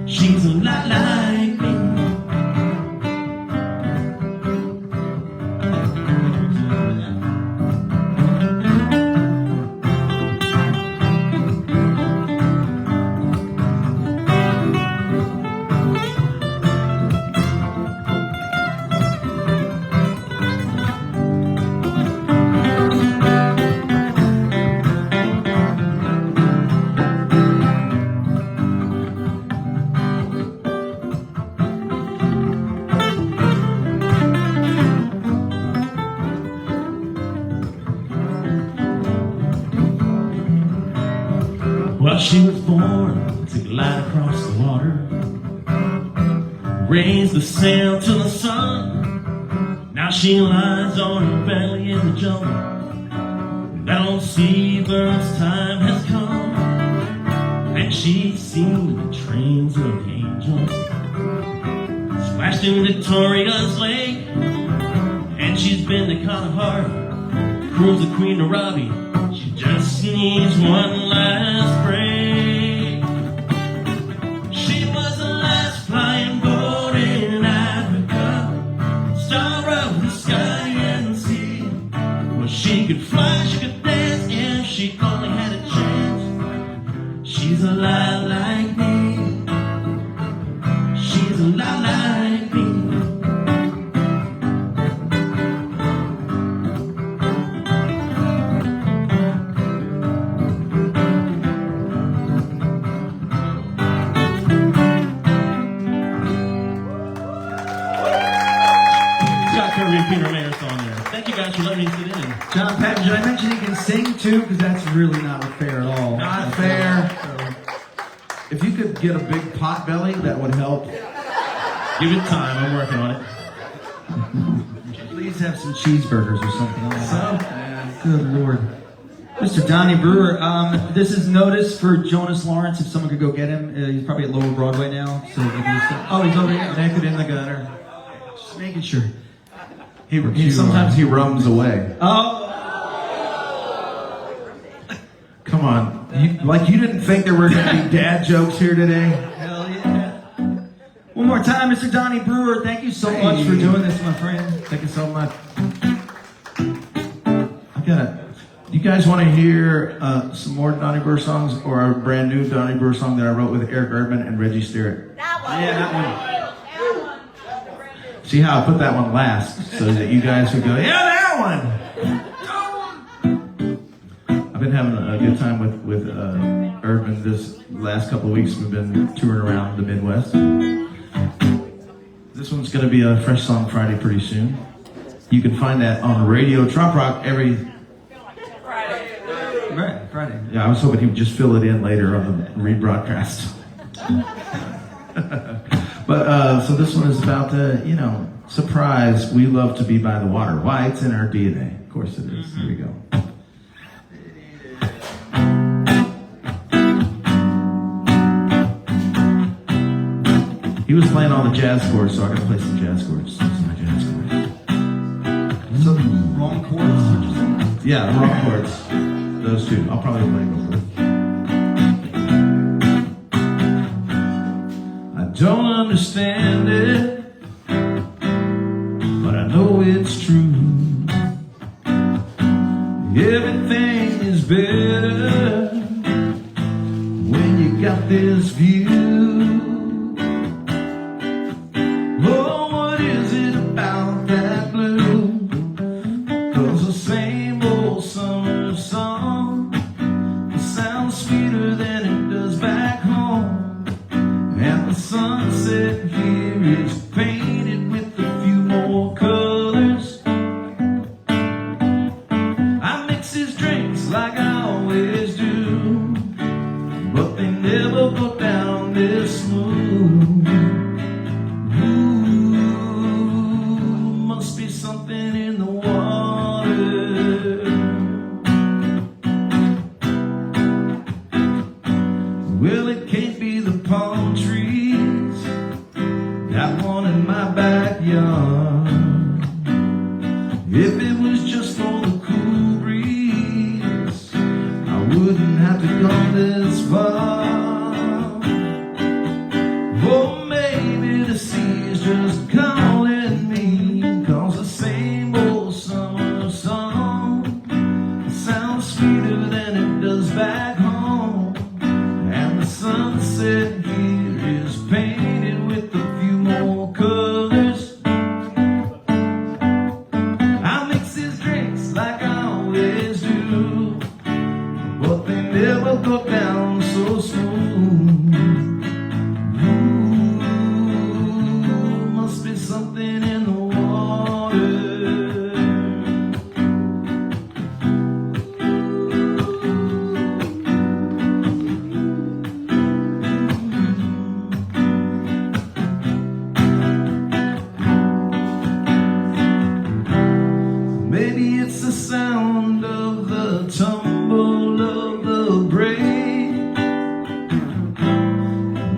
She's a lot like me. Well, she was born to glide across the water, raise the sail to the sun. Now she lies on her belly in the jungle. That old seabird's time has come, and she's seen the trains of the angels, splashed in Victoria's Lake. And she's been to Kalahari, cruised the Queen Nairobi. She just needs one last break. She was the last flying boat in Africa, star of the sky and sea. Well, she could fly, she could dance, she only had a chance. She's a lot like me. She's a lot like me. Scott Kirby and Peter Mayer song there. Thank you guys for letting me sit in. John Patton, did I mention he can sing too? Because that's really not fair at all. Not fair. If you could get a big pot belly, that would help. Give it time, I'm working on it. Please have some cheeseburgers or something like that. Good Lord. Mr. Donnie Brewer, this is notice for Jonas Lawrence. If someone could go get him, he's probably at Lower Broadway now. So if he's over here, Naked in the gutter. just making sure. He sometimes he rums away. Oh, Come on, you didn't think there were going to be dad jokes here today? hell yeah. One more time, Mr. Donnie Brewer. Thank you so much for doing this, my friend. Thank you so much. You guys want to hear some more Donnie Brewer songs or a brand new Donnie Brewer song that I wrote with Eric Erdman and Reggie Sterrett? That one. Yeah, that one. See how I put that one last so that you guys would go, yeah, that one. I've been having a good time with Erdman this last couple of weeks. We've been touring around the Midwest. This one's going to be a Fresh Song Friday pretty soon. You can find that on radio Trop Rock every... Right, Friday. Yeah, I was hoping he would just fill it in later on the rebroadcast. But, so this one is about surprise, we love to be by the water. Why? It's in our DNA. Of course it is. Here we go. He was playing all the jazz chords, so I gotta play some jazz chords. Some of my jazz chords. So wrong chords, what you saying? Yeah, the wrong chords. Those two. I'll probably play both. I don't understand it, but I know it's true. Everything is better when you got this view. Oh, what is it about that blue? 'Cause the same old summer song sounds sweeter than it does back home. And the sunset here is painted with a few more colors. I mix his drinks like I always do, but they never go down this smooth. Ooh, must be something in the water. Well, it can't be the palm trees, that one in my backyard. If it was just for the cool breeze, I wouldn't have to go this far. Oh, maybe the sea's just calling me, 'cause the same old summer song sounds sweeter than it does back home. And the sunset here is painted with a few more colors. I mix his drinks like I always do, but they never go down so smooth. Ooh, must be something in the water. Maybe it's the sound of the tumble of the break.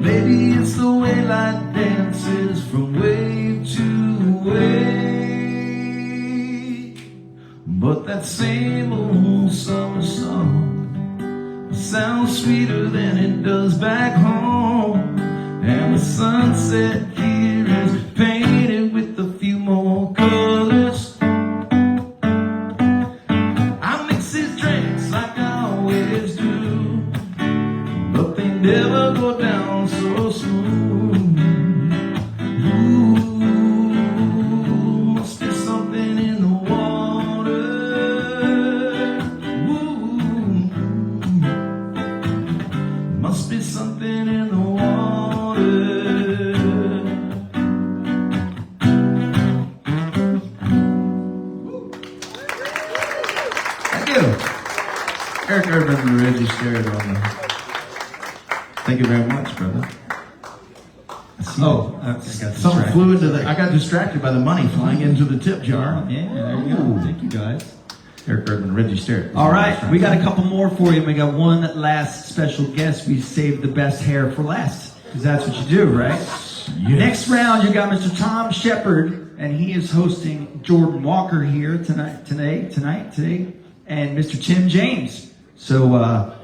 Maybe it's the way light dances from wave to wave. But that same old summer song sounds sweeter than it does back home. And the sunset here is painted with a few more colors. I mix his drinks like I always Eric Urban and Reggie Sterrett on the. Thank you very much, brother. Oh, I got Something distracted. flew into the. I got distracted by the money flying into the tip jar. Yeah, there you go. Thank you guys. Eric Urban and Reggie Sterrett. All right, we got a couple more for you. We got one last special guest. We saved the best hair for last, because that's what you do, right? Yes. Next round, you got Mr. Tom Shepard, and he is hosting Jordan Walker here today, and Mr. Tim James. So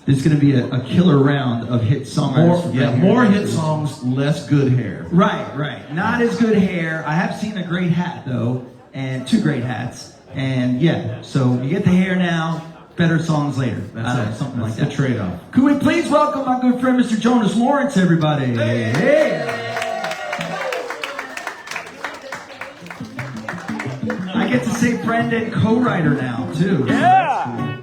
this is going to be a killer round of hit songwriters. More hit songs, less good hair. Right. Not as good hair. I have seen a great hat though, and 2 great hats. And yeah, so you get the hair now, better songs later. That's something That's like that. the trade-off. Could we please welcome my good friend, Mr. Jonas Lawrence, everybody? Hey. I get to say friend and co-writer now, too. Yeah.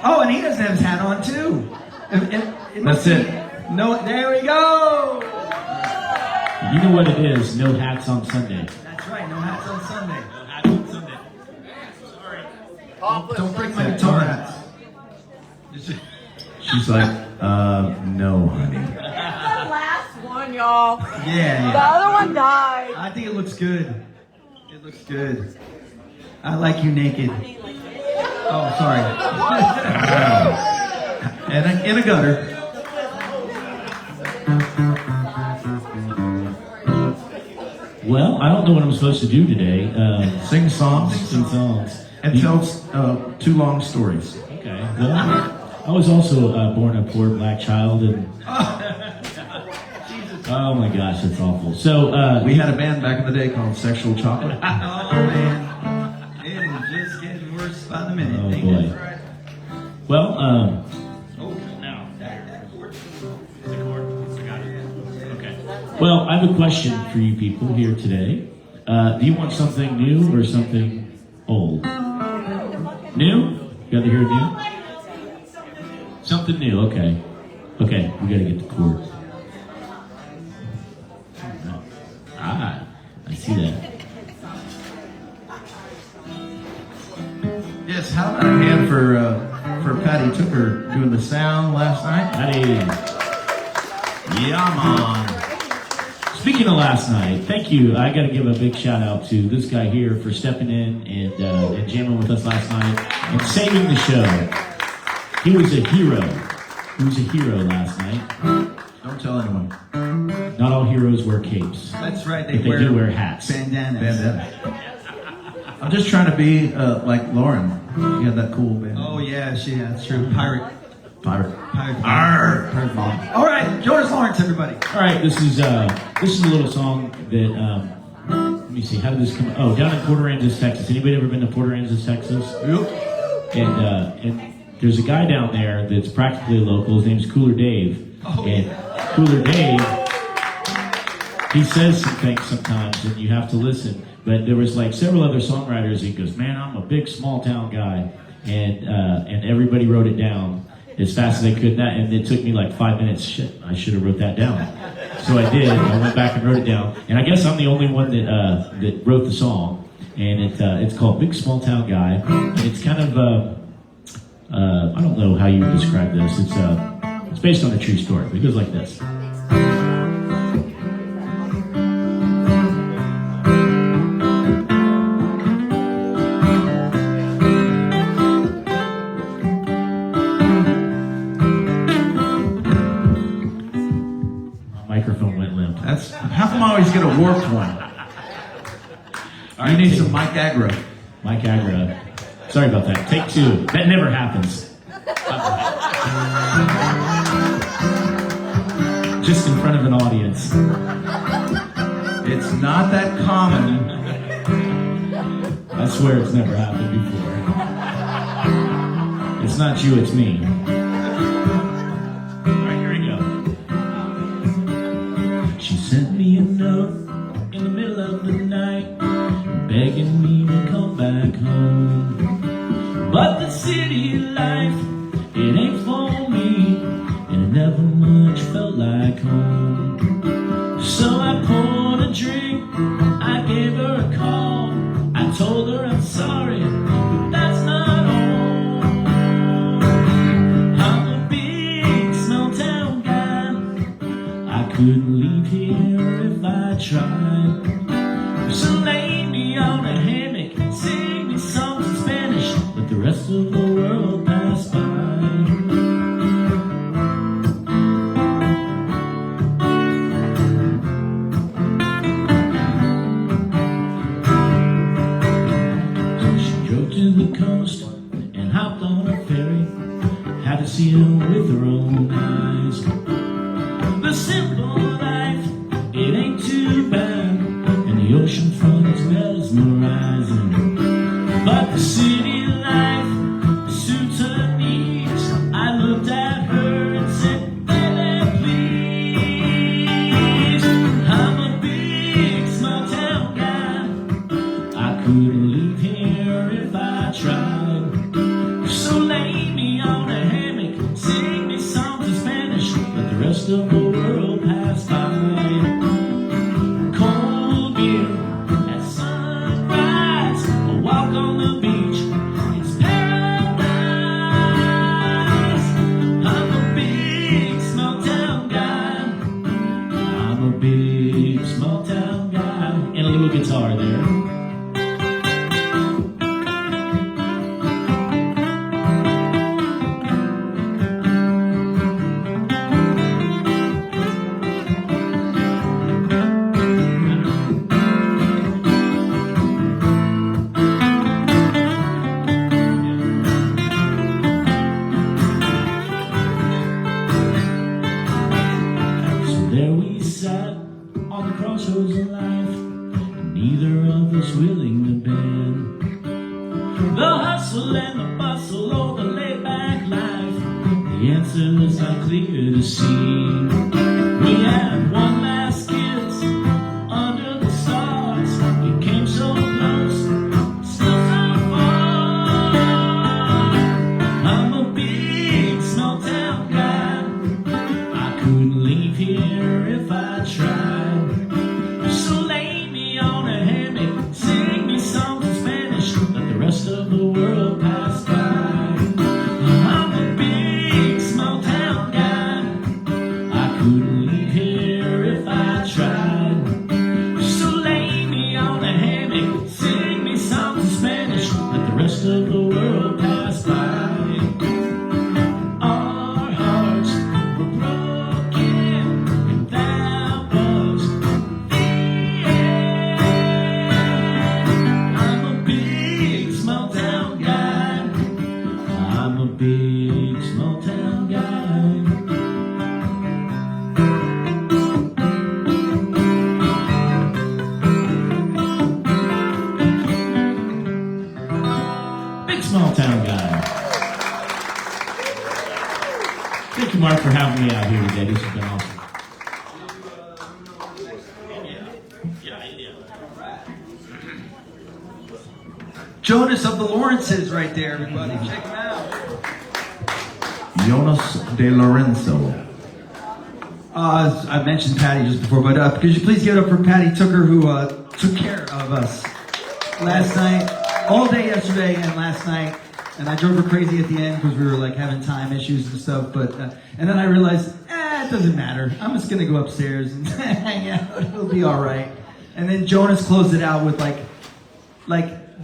Oh, and he doesn't have his hat on, too. That's it. No, there we go. You know what it is, no hats on Sunday. That's right, no hats on Sunday. No hats on Sunday. Sorry. Don't break my guitar hats. She's like, no, honey. The last one, y'all. The Yeah. other one died. I think it looks good. It looks good. I like you naked. Oh, sorry. And in a gutter. Well, I don't know what I'm supposed to do today. Sing songs. Sing songs. And tell 2 long stories. Okay. Well, I was also born a poor black child, and oh my gosh, that's awful. So We had a band back in the day called Sexual Chocolate. Oh, man. It is just getting worse by the minute. oh ain't boy. it? Well, Oh, now. Okay. Well, I have a question for you people here today. Do you want something new or something old? New? You got to hear new? Something new, okay. Okay, we got to get the chord. Ah, I see that. Yes, how about a hand for Patty Tooker doing the sound last night? Hey. Yeah, man. Speaking of last night, thank you. I got to give a big shout out to this guy here for stepping in and jamming with us last night and saving the show. He was a hero. He was a hero last night. Don't tell anyone. Not all heroes wear capes. that's right. But they do wear hats. Bandanas. Bandana. I'm just trying to be like Lauren. She had that cool band. Oh, yeah, that's true. Pirate. Pirate. Arr. Pirate mom. All right, Jonas Lawrence, everybody. All right, this is a little song that let me see. How did this come? Oh, down in Port Aransas, Texas. Anybody ever been to Port Aransas, Texas? Yep. And there's a guy down there that's practically a local. His name's Cooler Dave. Oh, And Cooler Dave, he says some things sometimes, and you have to listen. But there was like several other songwriters. He goes, "Man, I'm a big small town guy," and everybody wrote it down as fast as they could. And it took me like 5 minutes. Shit, I should have wrote that down. So I did. I went back and wrote it down. And I guess I'm the only one that wrote the song. And it's called "Big Small Town Guy." And it's kind of I don't know how you would describe this. It's based on a true story. It goes like this. Microphone went limp. That's how come I always get a warped one? You need some Mike Aggro. Mike Agra. Sorry about that. Take 2. That never happens. Just in front of an audience. It's not that common. I swear it's never happened before. It's not you, it's me. Alright, here we go. She sent me a note in the middle of the night, begging me to come back home. But the city life, it ain't for me, and it never much felt like home. So I poured a drink, I gave her a call, I told her I'm sorry, if I tried. So lay me on a hammock, sing me songs in Spanish, let the rest of the world pass by. To the coast and hopped on a ferry, had to see him with her own eyes. The simple life, it ain't too bad, and the ocean front is mesmerizing. But the city life suits her needs. I looked at her and said, baby, please. I'm a big small town guy. I couldn't leave here if I tried. So lay me on a hammock, sing me songs in Spanish, let the rest of the world pass by. Cold beer at sunrise, a walk on the beach, it's paradise. I'm a big small town guy. I'm a big small town guy. And a little guitar there. There we sat on the crossroads of life, neither of us willing to bend. The hustle and the bustle, oh, the laid-back life, the answer is not clear to see. We had one last kiss under the stars. It came so close, still so far. I'm a big small town guy. I couldn't leave here if I tried. So lay me on a hammock, sing me songs in Spanish, let the rest of the world pass by. I'm a big small town guy. I couldn't leave here if I tried. So lay me on a hammock, sing me songs in Spanish, let the rest of the world pass by. Our hearts were broken, and that was the end. I'm a big small town guy. I'm a big small town guy. Big small town guy. Thank you, Mark, for having me out here today. This has been awesome. Jonas of the Lawrences right there, everybody. Check him out. Jonas De Lorenzo. I mentioned Patty just before, but could you please give it up for Patty Tooker, who took care of us last night, all day yesterday and last night. And I drove her crazy at the end because we were like having time issues and stuff. But and then I realized, it doesn't matter. I'm just gonna go upstairs and hang out. It'll be all right. And then Jonas closed it out with like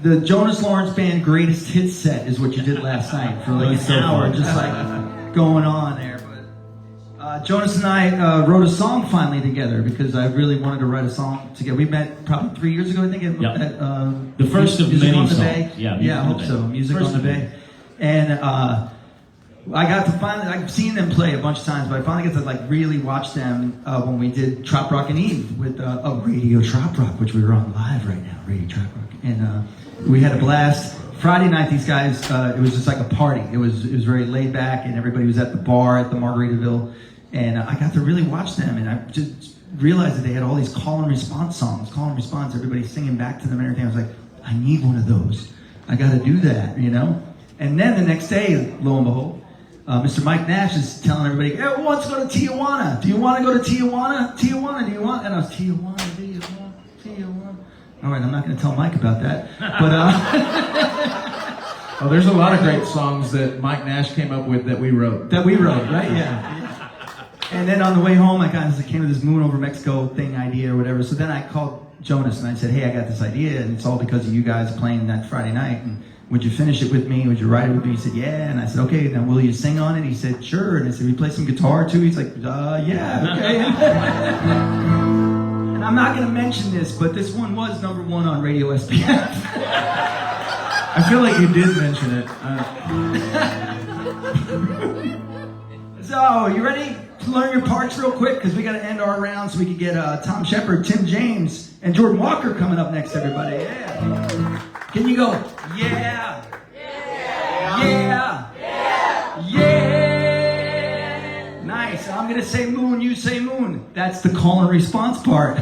the Jonas Lawrence Band greatest hits set is what you did last night for like an hour, just like going on there. But Jonas and I wrote a song finally together because I really wanted to write a song together. We met probably 3 years ago, I think. Yep. At, The first of Music many on the songs. Bay. Yeah, I hope so. Music First on the of Bay. And I got to finally, I've seen them play a bunch of times, but I finally got to like really watch them when we did Trop Rock and Eve with Radio Trop Rock, which we were on live right now, Radio Trop Rock. And we had a blast. Friday night, these guys, it was just like a party. It was very laid back, and everybody was at the bar at the Margaritaville. And I got to really watch them, and I just realized that they had all these call and response songs, call and response, everybody singing back to them and everything. I was like, I need one of those. I got to do that, you know? And then the next day, lo and behold, Mr. Mike Nash is telling everybody, hey, who wants to go to Tijuana? Do you want to go to Tijuana? Tijuana, do you want? And I was, Tijuana. All right, I'm not going to tell Mike about that. But Oh, there's a lot of great songs that Mike Nash came up with that we wrote. right? Yeah. And then on the way home, I kind of came to this Moon over Mexico thing idea or whatever. So then I called Jonas and I said, hey, I got this idea, and it's all because of you guys playing that Friday night. And would you finish it with me? Would you write it with me? He said, yeah. And I said, okay, then will you sing on it? He said, sure. And I said, we play some guitar too? He's like, yeah, okay. And I'm not going to mention this, but this one was #1 on Radio SPF. I feel like you did mention it. So, you ready to learn your parts real quick? Because we got to end our round so we can get Tom Shepard, Tim James, and Jordan Walker coming up next, everybody. Yeah. Can you go, yeah, yeah, yeah, yeah, yeah. Nice. I'm going to say moon, you say moon. That's the call and response part.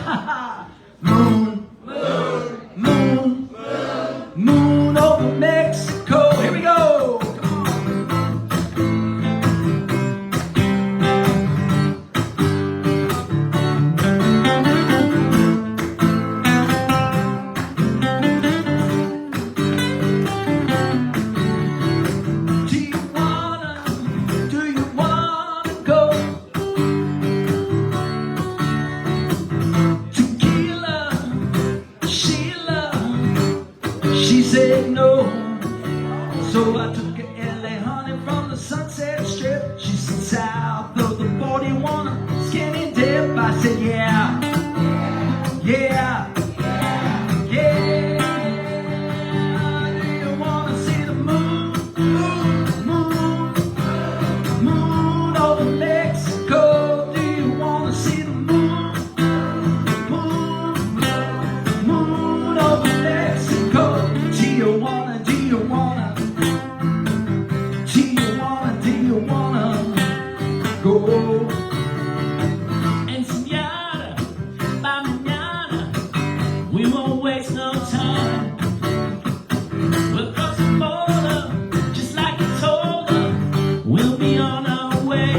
Moon, moon, moon, moon, moon over Mexico. Here we go. Said no, so I took a LA honey from the Sunset Strip. She said south of the 41, skinny dip. I said yeah, yeah, yeah. Do you wanna see the moon, moon, moon, moon over Mexico? Do you wanna see the moon, moon, moon over Mexico? Do you wanna, do you wanna, do you wanna, do you wanna go? And señora, by mañana, we won't waste no time. We'll cross the border, just like you told her. We'll be on our way.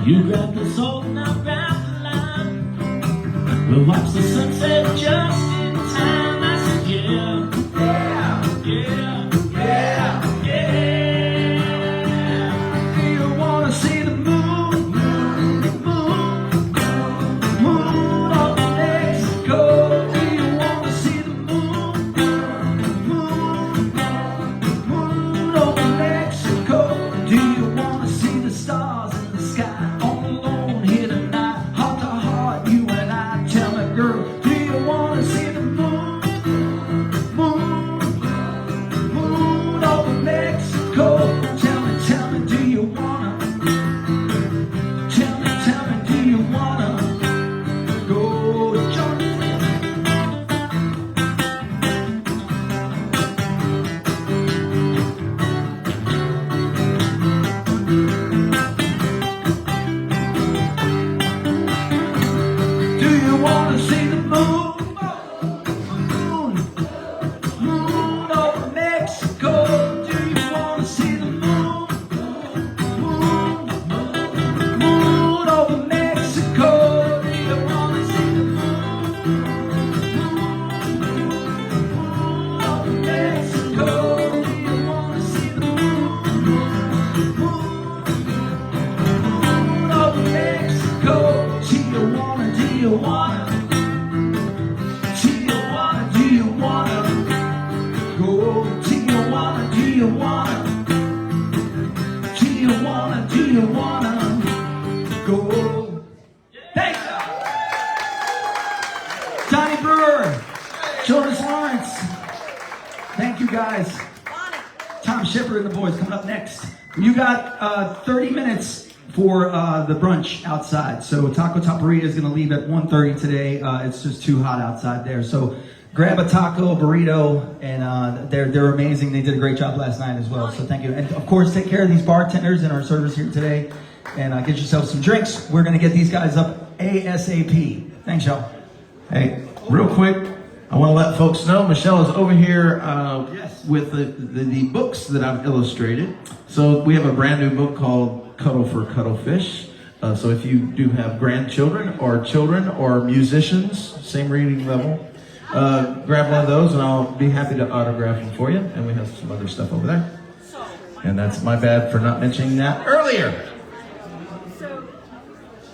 You grab the salt and I'll grab the lime. We'll watch the sunset just in time. I said yeah. Yeah, yeah, yeah. Do you wanna see the moon, moon, moon, moon over Mexico? Do you wanna see the moon, moon, moon over Mexico? Do you wanna see the stars in the sky? All alone here tonight, heart to heart, you and I. Tell me, girl, do you wanna see the moon, moon, moon over Mexico? Tell me, do you wanna? Tell me, do you wanna go? Jump. Do you wanna see the moon, moon, moon over Mexico? Do you wanna see the moon, moon, moon over Mexico? Do you wanna see the moon, moon over Mexico? Do you wanna see the moon, moon over Mexico? Do you wanna, do you wanna? Do you wanna, do you wanna go? Do you wanna, do you wanna? Do you wanna, do you wanna go? Thanks! Donnie Brewer, Jonas Lawrence. Thank you guys. Tom Shepard and the boys coming up next. You got 30 minutes for the brunch outside. So Taco Taparia is going to leave at 1:30 today. It's just too hot outside there. So grab a taco, a burrito, and they're amazing. They did a great job last night as well. So thank you. And of course, take care of these bartenders and our servers here today. And get yourself some drinks. We're going to get these guys up ASAP. Thanks, y'all. Hey, real quick, I want to let folks know Michelle is over here Yes. with the books that I've illustrated. So we have a brand new book called Cuddle for Cuddlefish. So if you do have grandchildren or children or musicians, same reading level, grab one of those and I'll be happy to autograph them for you. And we have some other stuff over there. And that's my bad for not mentioning that earlier.